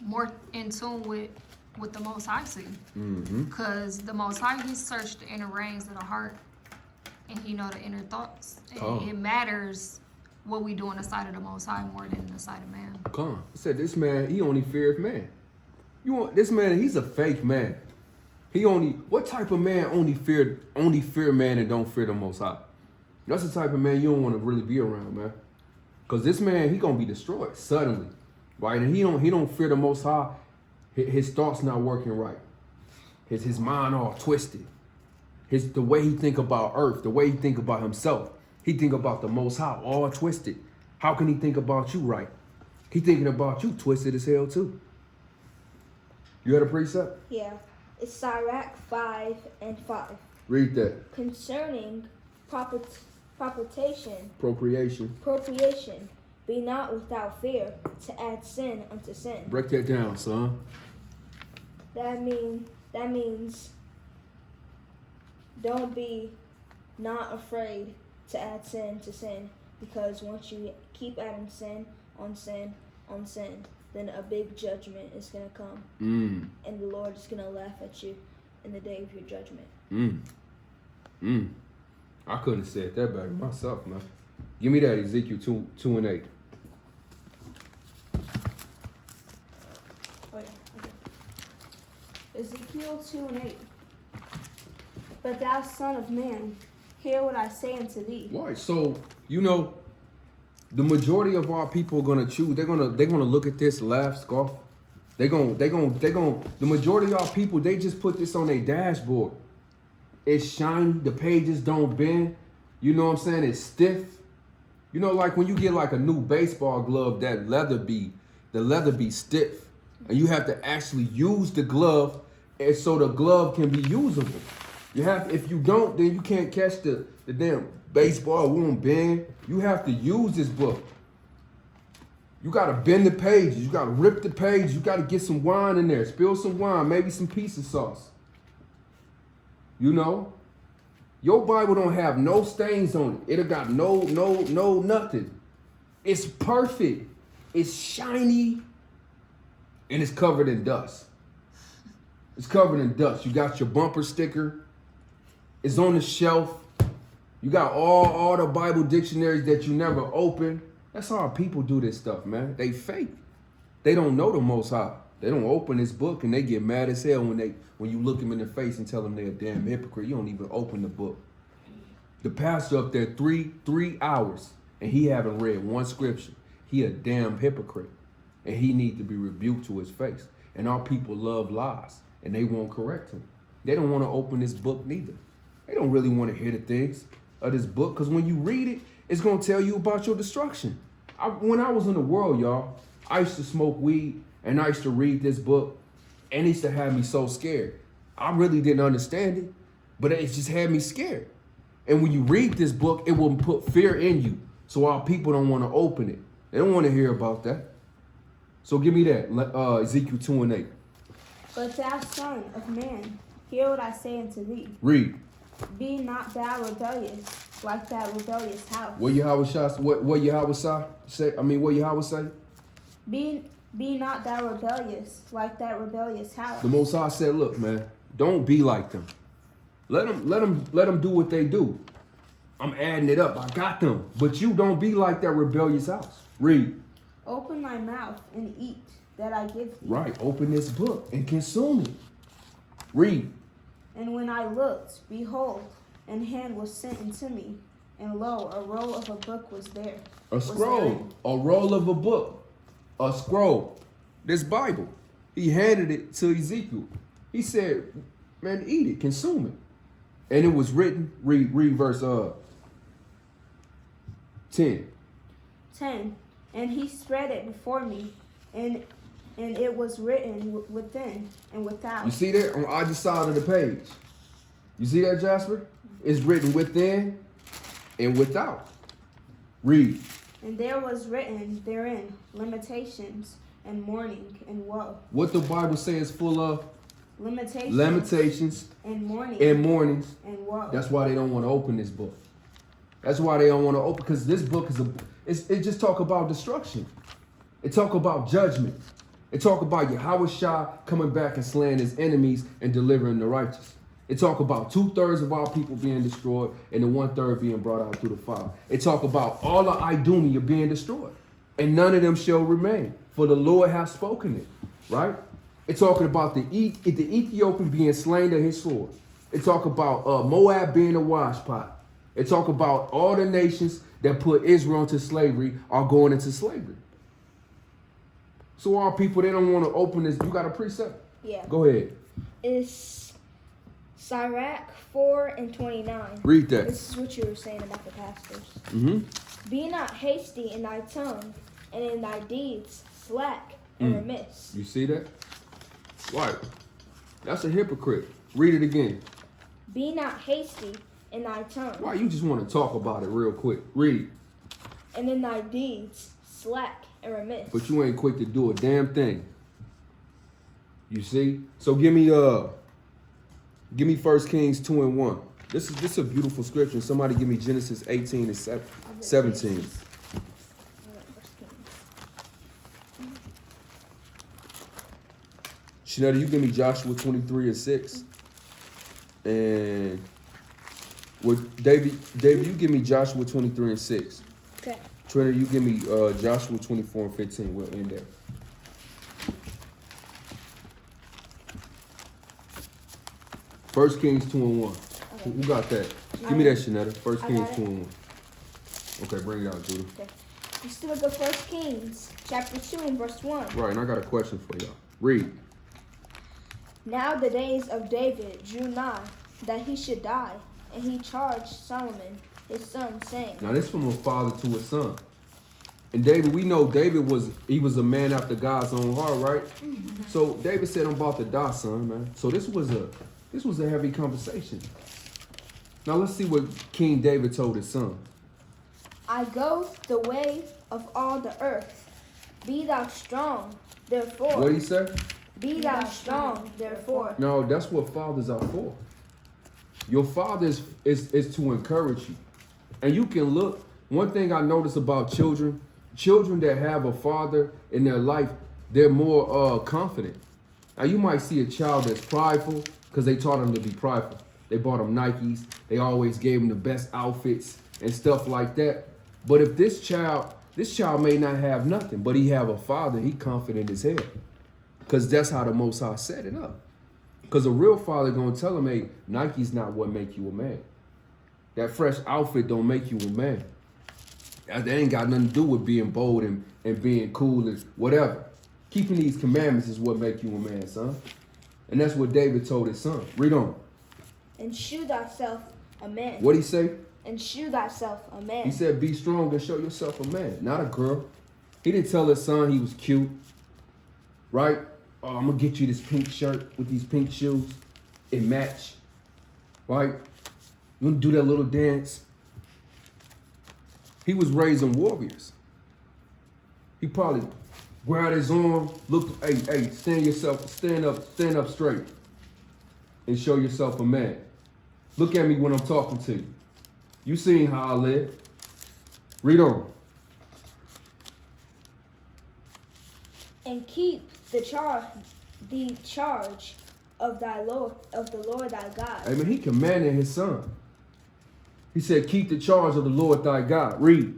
more in tune with what the Most High see. Because the Most High, he searched the inner reins of the heart, and he know the inner thoughts. And it matters what we do on the side of the Most High more than the side of man. Come on. He said this man, he only feareth man. This man, he's a fake man. What type of man only fear man and don't fear the Most High? That's the type of man you don't want to really be around, man. Cause this man, he gonna be destroyed suddenly, right? And he don't fear the Most High. His thoughts not working right. His mind all twisted. The way he think about earth, the way he think about himself, he think about the Most High all twisted. How can he think about you right? He thinking about you twisted as hell too. You had a precept? Yeah. It's Sirach 5:5. Read that. Concerning Procreation. appropriation, be not without fear to add sin unto sin. Break that down, son. That means don't be not afraid to add sin to sin, because once you keep adding sin on sin on sin, then a big judgment is going to come. And the Lord is going to laugh at you in the day of your judgment. I couldn't have said that better myself, man. Give me that Ezekiel 2:8. Oh, yeah. Okay. Ezekiel 2:8. But thou son of man, hear what I say unto thee. Right. So, the majority of our people are gonna choose. They're gonna look at this, laugh, scoff. The majority of our people, they just put this on their dashboard. It's shiny. The pages don't bend. You know what I'm saying? It's stiff. Like when you get like a new baseball glove, the leather be stiff, and you have to actually use the glove, and so the glove can be usable. If you don't, then you can't catch the damn baseball. It won't bend. You have to use this book. You gotta bend the pages. You gotta rip the pages. You gotta get some wine in there. Spill some wine, maybe some pizza sauce. Your Bible don't have no stains on it. It got no nothing. It's perfect. It's shiny, and it's covered in dust. It's covered in dust. You got your bumper sticker. It's on the shelf. You got all the Bible dictionaries that you never open. That's how people do this stuff, man. They fake. They don't know the Most High. They don't open this book, and they get mad as hell when you look them in the face and tell them they're a damn hypocrite. You don't even open the book. The pastor up there 3 hours, and he haven't read one scripture. He a damn hypocrite, and he need to be rebuked to his face. And our people love lies, and they won't correct him. They don't want to open this book neither. They don't really want to hear the things of this book, because when you read it, it's going to tell you about your destruction. When I was in the world, y'all, I used to smoke weed, and I used to read this book, and it used to have me so scared. I really didn't understand it, but it just had me scared. And when you read this book, it will put fear in you. So our people don't want to open it. They don't want to hear about that. So give me that, Ezekiel 2:8. But thou son of man, hear what I say unto thee. Read. Be not thou rebellious, like that rebellious house. What Yahweh say? Be not thou rebellious, like that rebellious house. The Most High said, look, man, don't be like them. Let them do what they do. I'm adding it up. I got them. But you don't be like that rebellious house. Read. Open thy mouth and eat that I give thee. Right. Open this book and consume it. Read. And when I looked, behold, an hand was sent unto me, and lo, a roll of a book was there. A scroll. A roll of a book. A scroll. This Bible. He handed it to Ezekiel. He said, man, eat it, consume it. And it was written, read verse 10. 10. And he spread it before me, and it was written within and without. You see that on either side of the page? You see that, Jasper? It's written within and without. Read. And there was written therein limitations and mourning and woe. What the Bible says is full of? Limitations and mourning and mournings. and woe. That's why they don't want to open this book. That's why they don't want to open, because this book it just talk about destruction. It talk about judgment. It talk about Yahweh Shah coming back and slaying his enemies and delivering the righteous. It talk about 2/3 of our people being destroyed and the 1/3 being brought out through the fire. It talk about all the Idumea being destroyed, and none of them shall remain, for the Lord hath spoken it. Right? It's talking about the Ethiopian being slain to his sword. It talk about Moab being a wash pot. It talk about all the nations that put Israel into slavery are going into slavery. So our people, they don't want to open this. You got a precept? Yeah. Go ahead. It's Sirach 4:29. Read that. This is what you were saying about the pastors. Mm-hmm. Be not hasty in thy tongue, and in thy deeds slack and remiss. You see that? Right. That's a hypocrite. Read it again. Be not hasty in thy tongue, Why you just want to talk about it real quick? Read. and in thy deeds slack and remiss. But you ain't quick to do a damn thing. You see? So give me 1 Kings 2:1. This is a beautiful scripture. Somebody give me Genesis 18 and 17. Shanetta, you give me Joshua 23:6. And with David, you give me Joshua 23:6. Okay. Trinity, you give me Joshua 24:15. We'll end there. First Kings 2:1. Okay. Who got that? Give me that, Shanetta. First I Kings got it. 2:1. Okay, bring it out, Judah. Okay. This is the book of 1 Kings, chapter 2 and verse 1. Right, and I got a question for y'all. Read. Now the days of David drew nigh, that he should die, and he charged Solomon his son, saying, Now this from a father to a son. And David, we know David was a man after God's own heart, right? Mm-hmm. So David said, I'm about to die, son, man. So this was a heavy conversation. Now let's see what King David told his son. I go the way of all the earth. Be thou strong, therefore. What did he say? Be thou strong, therefore. No, that's what fathers are for. Your father is to encourage you. And you can look, one thing I notice about children that have a father in their life, they're more confident. Now you might see a child that's prideful because they taught him to be prideful. They bought him Nikes. They always gave him the best outfits and stuff like that. But if this child may not have nothing, but he have a father, he confident as hell. Because that's how the Most High set it up. Because a real father gonna tell him, hey, Nike's not what make you a man. That fresh outfit don't make you a man. That ain't got nothing to do with being bold and being cool and whatever. Keeping these commandments is what make you a man, son. And that's what David told his son. Read on. And shew thyself a man. What'd he say? And shew thyself a man. He said, be strong and show yourself a man, not a girl. He didn't tell his son he was cute, right? Oh, I'm gonna get you this pink shirt with these pink shoes. It match, right? You gonna do that little dance. He was raising warriors. He probably grabbed his arm, looked, hey, stand up straight and show yourself a man. Look at me when I'm talking to you. You seen how I live. Read on. And keep the charge of the Lord thy God. Amen. He commanded his son. He said, keep the charge of the Lord thy God. Read.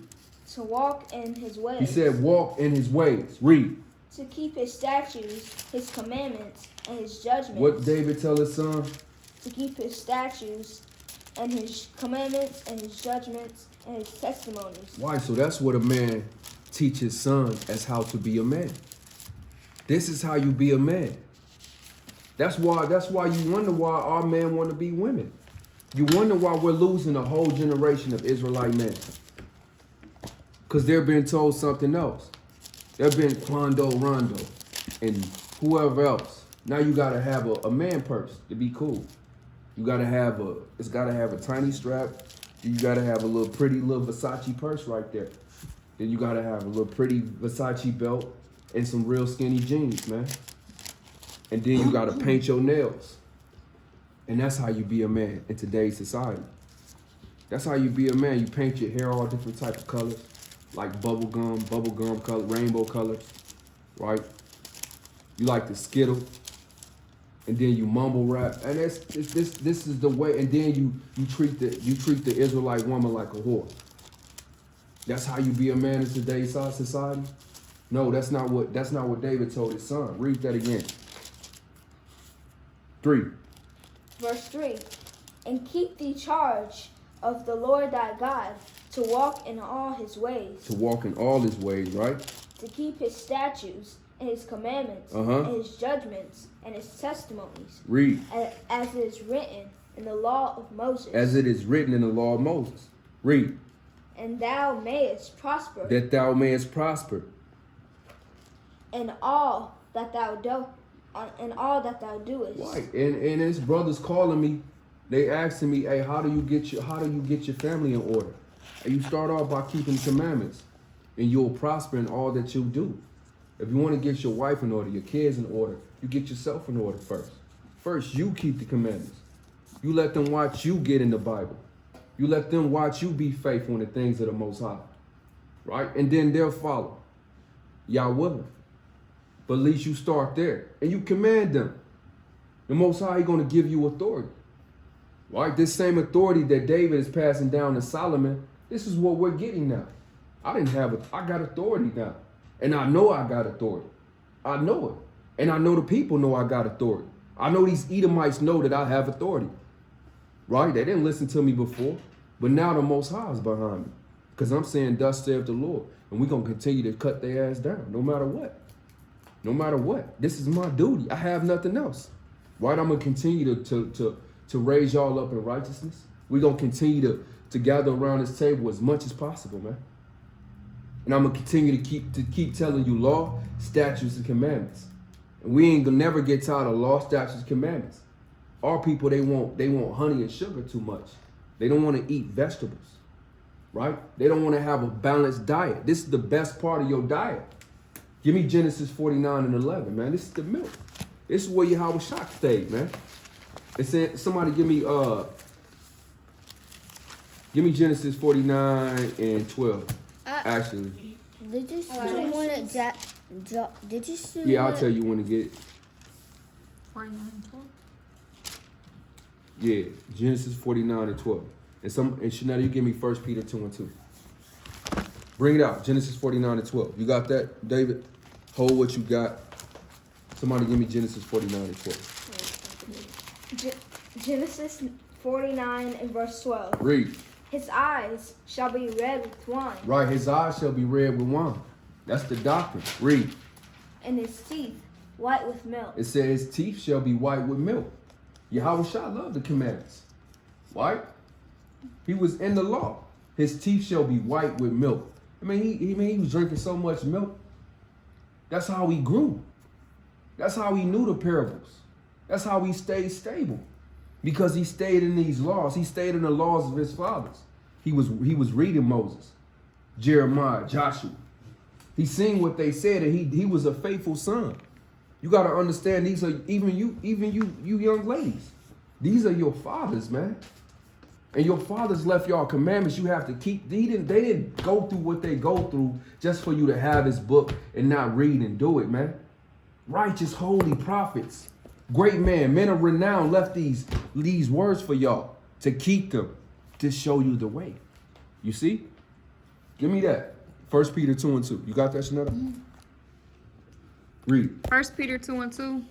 To walk in his ways. He said, walk in his ways. Read. To keep his statutes, his commandments, and his judgments. What David tell his son? To keep his statutes and his commandments and his judgments and his testimonies. Why? So that's what a man teach his son as how to be a man. This is how you be a man. That's why you wonder why our men want to be women. You wonder why we're losing a whole generation of Israelite men. Because they're being told something else. They're being Quando Rondo and whoever else. Now you gotta have a man purse to be cool. You gotta have it's gotta have a tiny strap. You gotta have a little pretty little Versace purse right there Then you gotta have a little pretty Versace belt and some real skinny jeans, man. And then you gotta paint your nails. And that's how you be a man in today's society. That's how you be a man. You paint your hair all different type of colors, like bubblegum color, rainbow colors, right? You like to skittle, and then you mumble rap, and this is the way. And then you treat the Israelite woman like a whore. That's how you be a man in today's society. No, that's not what David told his son. Read that again. 3. Verse 3. And keep thee charge of the Lord thy God, to walk in all his ways. To walk in all his ways, right? To keep his statutes and his commandments Uh-huh. and his judgments and his testimonies. Read. As it is written in the law of Moses. As it is written in the law of Moses. Read. And thou mayest prosper That thou mayest prosper. in all that thou doest. Right. And his brothers calling me, they asking me, hey, how do you get your family in order? And you start off by keeping commandments, and you'll prosper in all that you do. If you want to get your wife in order, your kids in order, you get yourself in order first. First, you keep the commandments. You let them watch you get in the Bible. You let them watch you be faithful in the things of the Most High. Right? And then they'll follow. Y'all willing. But at least you start there. And you command them. The Most High is going to give you authority. Right? This same authority that David is passing down to Solomon, this is what we're getting now. I got authority now. And I know I got authority. I know it. And I know the people know I got authority. I know these Edomites know that I have authority. Right? They didn't listen to me before. But now the Most High is behind me. Because I'm saying, thus saith the Lord. And we're going to continue to cut their ass down, no matter what. No matter what. This is my duty. I have nothing else. Right? I'm going to continue to raise y'all up in righteousness. We're going to continue to gather around this table as much as possible, man. And I'm going to continue to keep telling you law, statutes, and commandments. And we ain't going to never get tired of law, statutes, and commandments. Our people, they want honey and sugar too much. They don't want to eat vegetables, right? They don't want to have a balanced diet. This is the best part of your diet. Give me Genesis 49 and 11, man. This is the milk. This is where Yahweh Shach stayed, man. It said, somebody give me Genesis 49 and 12. Actually. Did you see one at did you see Yeah, I'll tell you when to get it. 49 and 12. Yeah, Genesis 49 and 12. And Chanel, you give me 1 Peter 2 and 2. Bring it out. Genesis 49 and 12. You got that, David? Hold what you got. Somebody give me Genesis 49 and 12. Genesis 49 and verse 12. Read. His eyes shall be red with wine. Right, his eyes shall be red with wine. That's the doctrine. Read. And his teeth white with milk. It says his teeth shall be white with milk. Yahweh Shah loved the commandments. Right? He was in the law. His teeth shall be white with milk. I mean, he was drinking so much milk. That's how he grew. That's how he knew the parables. That's how he stayed stable. Because he stayed in these laws. He stayed in the laws of his fathers. He was reading Moses, Jeremiah, Joshua. He seen what they said, and he was a faithful son. You got to understand, these are even you young ladies. These are your fathers, man. And your fathers left y'all commandments you have to keep. They didn't go through what they go through just for you to have his book and not read and do it, man. Righteous, holy prophets, great men of renown left these words for y'all to keep them, to show you the way. You see? Give me that. 1 Peter 2 and 2. You got that, Shanetta? Mm-hmm. Read. 1 Peter 2 and 2.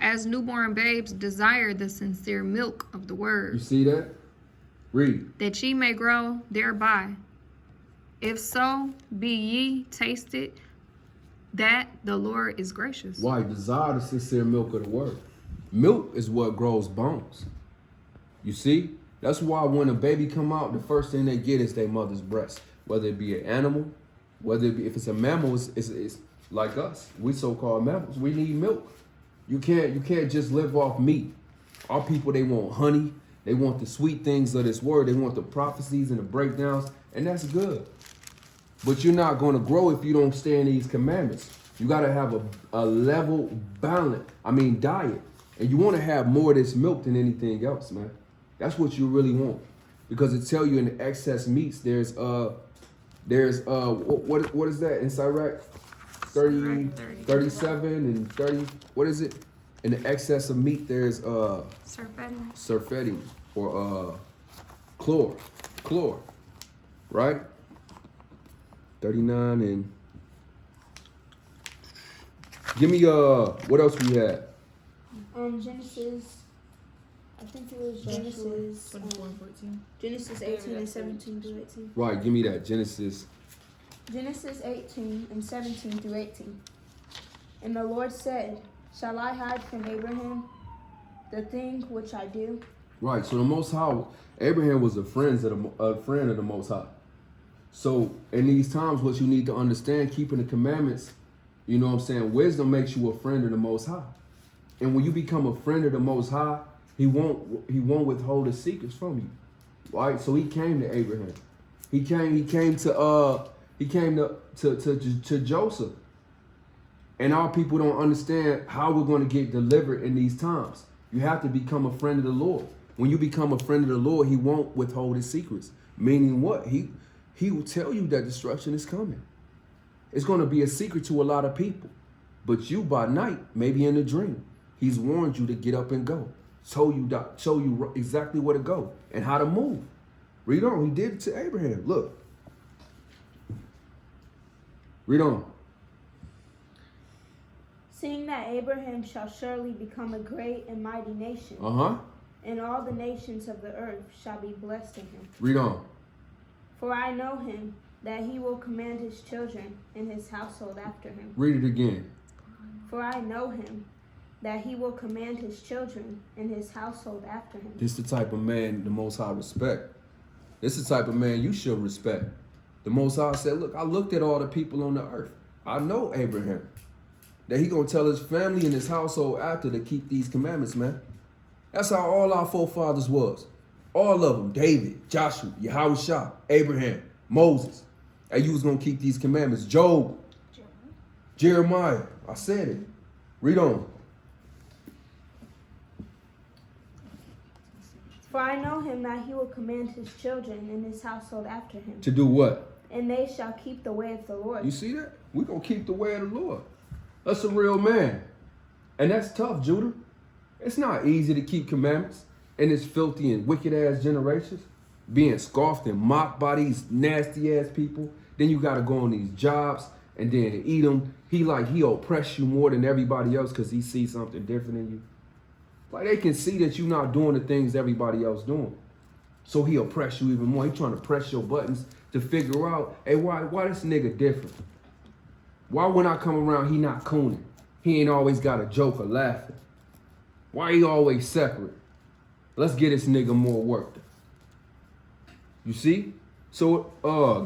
As newborn babes desire the sincere milk of the word. You see that? Read. That ye may grow thereby. If so, be ye tasted that the Lord is gracious. Why? Desire the sincere milk of the word. Milk is what grows bones. You see? That's why when a baby come out, the first thing they get is their mother's breast. Whether it be an animal, whether it be, if it's a mammal, it's like us. We so-called mammals. We need milk. You can't just live off meat. Our people, they want honey. They want the sweet things of this word. They want the prophecies and the breakdowns, and that's good. But you're not going to grow if you don't stay in these commandments. You got to have a level diet. And you want to have more of this milk than anything else, man. That's what you really want. Because it tell you in the excess meats, there's what is that in Sirach? 37 and 30, what is it? In the excess of meat, there's surfetti or chlor, right? 39 and give me what else we had? Genesis. I think it was Genesis. 24 and 14. Genesis 18 and 17 through 18. Right, give me that Genesis 18 and 17 through 18. And the Lord said, "Shall I hide from Abraham the thing which I do?" Right. So the Most High, Abraham was a friend of the Most High. So in these times, what you need to understand, keeping the commandments, you know what I'm saying? Wisdom makes you a friend of the Most High. And when you become a friend of the Most High, he won't withhold his secrets from you. Right? So he came to Abraham. He came to Joseph. And our people don't understand how we're going to get delivered in these times. You have to become a friend of the Lord. When you become a friend of the Lord, he won't withhold his secrets. Meaning what? He will tell you that destruction is coming. It's going to be a secret to a lot of people. But you by night, maybe in a dream, he's warned you to get up and go. Show you exactly where to go and how to move. Read on. He did it to Abraham. Look. Read on. Seeing that Abraham shall surely become a great and mighty nation, and all the nations of the earth shall be blessed in him. Read on. For I know him, that he will command his children and his household after him. Read it again. For I know him, that he will command his children and his household after him. This is the type of man the Most High respect. This is the type of man you should respect. The Most High said, look, I looked at all the people on the earth. I know Abraham. That he gonna tell his family and his household after to keep these commandments, man. That's how all our forefathers was. All of them. David, Joshua, Yahushua, Abraham, Moses. And you was gonna keep these commandments. Job, Jeremiah. I said it. Read on. For I know him, that he will command his children and his household after him. To do what? And they shall keep the way of the Lord. You see that? We're gonna keep the way of the Lord. That's a real man. And that's tough, Judah. It's not easy to keep commandments in this filthy and wicked ass generations, being scoffed and mocked by these nasty ass people. Then you gotta go on these jobs and then eat them. He oppress you more than everybody else because he sees something different in you. Like they can see that you're not doing the things everybody else doing. So he oppress you even more. He trying to press your buttons to figure out, hey, why this nigga different? Why when I come around, he not cooning? He ain't always got a joke or laughing. Why he always separate? Let's get this nigga more work. You see? So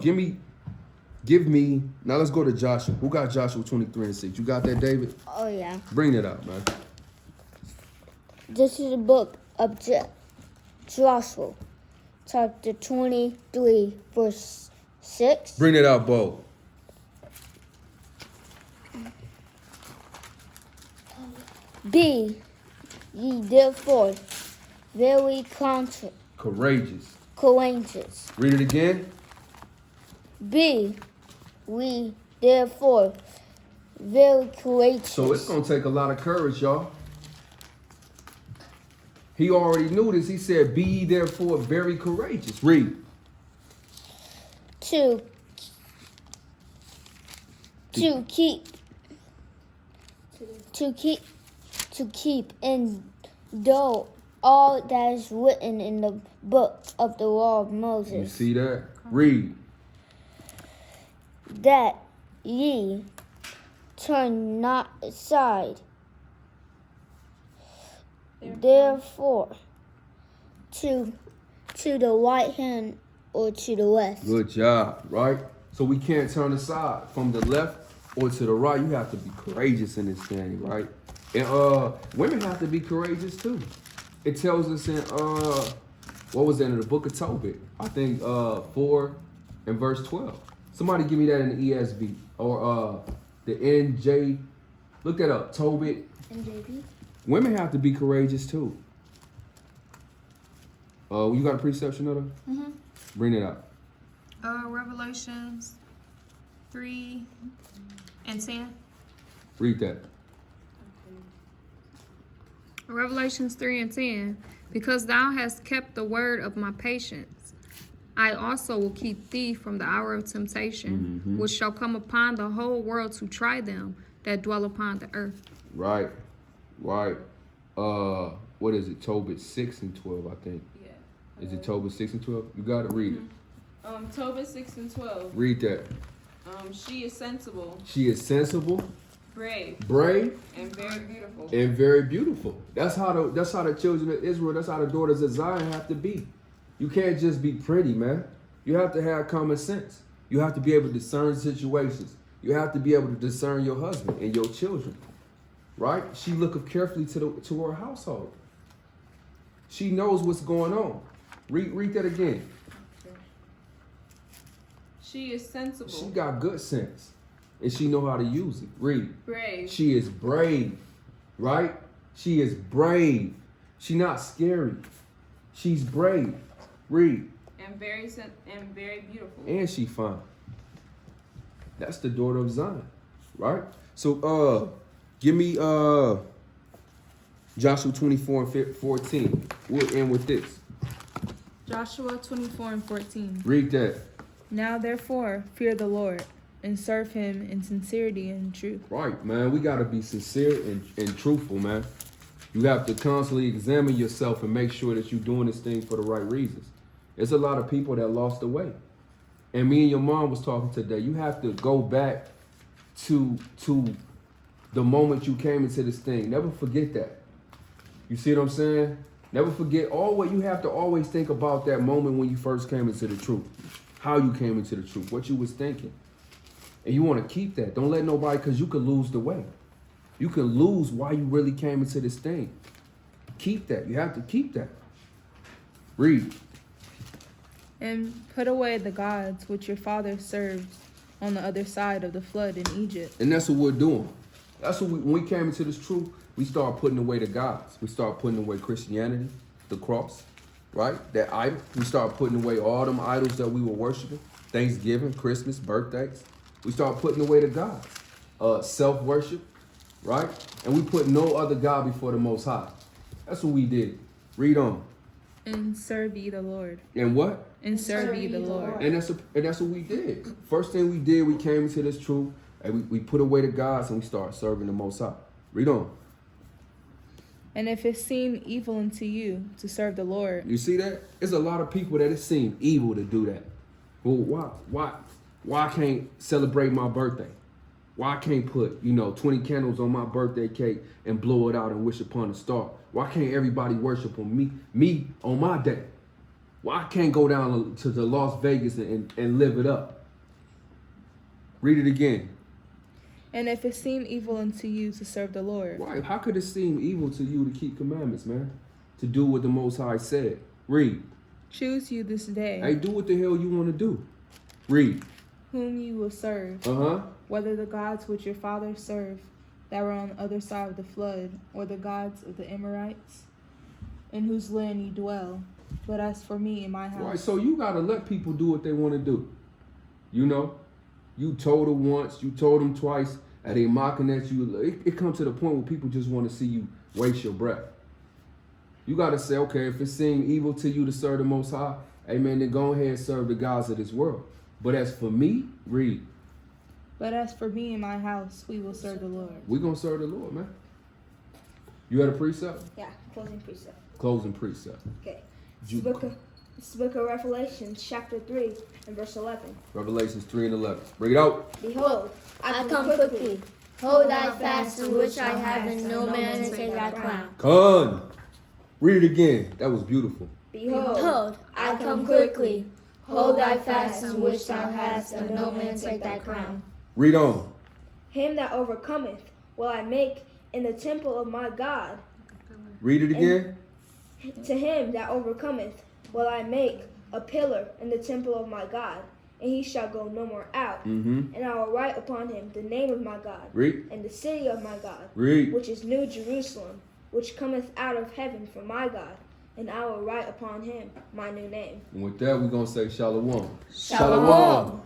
give me, now let's go to Joshua. Who got Joshua 23 and 6? You got that, David? Oh, yeah. Bring it out, man. This is the book of Joshua, chapter 23, verse 6. Bring it out, Bo. Be ye therefore very Courageous. courageous. Read it again. Be we therefore very courageous. So it's going to take a lot of courage, y'all. He already knew this. He said, be ye therefore very courageous. Read. To keep and do all that is written in the book of the law of Moses. You see that? Read. That ye turn not aside, therefore, to the right hand or to the left. Good job, right? So we can't turn aside from the left or to the right. You have to be courageous in this thing, right? And women have to be courageous too. It tells us in what was that in the book of Tobit? I think 4 and verse 12. Somebody give me that in the ESV or the NJ. Look that up. Tobit. NJV. Women have to be courageous too. You got a precept, Shanetta? Mm-hmm. Bring it up. Revelations 3 and 10. Read that. Revelations 3 and 10. Because thou hast kept the word of my patience, I also will keep thee from the hour of temptation, which shall come upon the whole world to try them that dwell upon the earth. Right. What is it? Tobit 6 and 12, I think. Yeah. Is it Tobit 6 and 12? You got to read it. Tobit 6 and 12. Read that. She is sensible, She is sensible, brave, brave, and very beautiful. and very beautiful. That's how the children of Israel, that's how the daughters of Zion have to be. You can't just be pretty, man. You have to have common sense. You have to be able to discern situations. You have to be able to discern your husband and your children. Right? She looketh carefully to her household. She knows what's going on. Read that again. She is sensible. She got good sense. And she know how to use it. Read. Brave. She is brave. Right? She is brave. She not scary. She's brave. Read. And very beautiful. And she fine. That's the daughter of Zion. Right? So give me Joshua 24 and 14. We'll end with this. Joshua 24 and 14. Read that. Now therefore fear the Lord and serve him in sincerity and truth. Right, man. We got to be sincere and truthful, man. You have to constantly examine yourself and make sure that you're doing this thing for the right reasons. There's a lot of people that lost the way. And me and your mom was talking today. You have to go back to the moment you came into this thing. Never forget that. You see what I'm saying? Never forget you have to always think about that moment when you first came into the truth. How you came into the truth, what you was thinking. And you want to keep that. Don't let nobody, because you could lose the way. You could lose why you really came into this thing. Keep that. You have to keep that. Read. And put away the gods which your father served on the other side of the flood in Egypt. And that's what we're doing. That's what when we came into this truth, we start putting away the gods. We start putting away Christianity, the cross, right? That idol. We start putting away all them idols that we were worshiping. Thanksgiving, Christmas, birthdays. We start putting away the gods. Self-worship, right? And we put no other God before the Most High. That's what we did. Read on. And serve ye the Lord. And what? And serve ye the Lord. And that's what we did. First thing we did, we came into this truth, and we put away the gods, and we started serving the Most High. Read on. And if it seem evil unto you to serve the Lord. You see that? There's a lot of people that it seem evil to do that. Well, why can't celebrate my birthday? Why can't put, 20 candles on my birthday cake and blow it out and wish upon a star? Why can't everybody worship on me on my day? Why I can't go down to the Las Vegas and live it up? Read it again. And if it seem evil unto you to serve the Lord. Why? How could it seem evil to you to keep commandments, man? To do what the Most High said. Read. Choose you this day. Hey, do what the hell you want to do. Read. Whom you will serve. Whether the gods which your fathers served that were on the other side of the flood, or the gods of the Amorites, in whose land you dwell. But as for me and my house. Right, so you got to let people do what they want to do. You told them once, you told them twice, and they mocking at you. It comes to the point where people just want to see you waste your breath. You got to say, okay, if it seems evil to you to serve the Most High, amen, then go ahead and serve the gods of this world. But as for me, read. But as for me and my house, we will serve the Lord. We're going to serve the Lord, man. You had a precept? Yeah, closing precept. Closing precept. Okay. It's the book of Revelation, chapter 3 and verse 11. Revelations 3 and 11. Bring it out. Behold, I come quickly. Hold thy fast in which I have, and no man can take thy crown. Come. Read it again. That was beautiful. Behold, I come quickly. Hold thy fast in which thou hast, and no man take thy crown. Read on. Him that overcometh will I make in the temple of my God. Read it again. To him that overcometh will I make a pillar in the temple of my God, and he shall go no more out. Mm-hmm. And I will write upon him the name of my God, Read. and the city of my God, Read. which is New Jerusalem, which cometh out of heaven from my God, and I will write upon him my new name. And with that, we're going to say shalom. Shalom.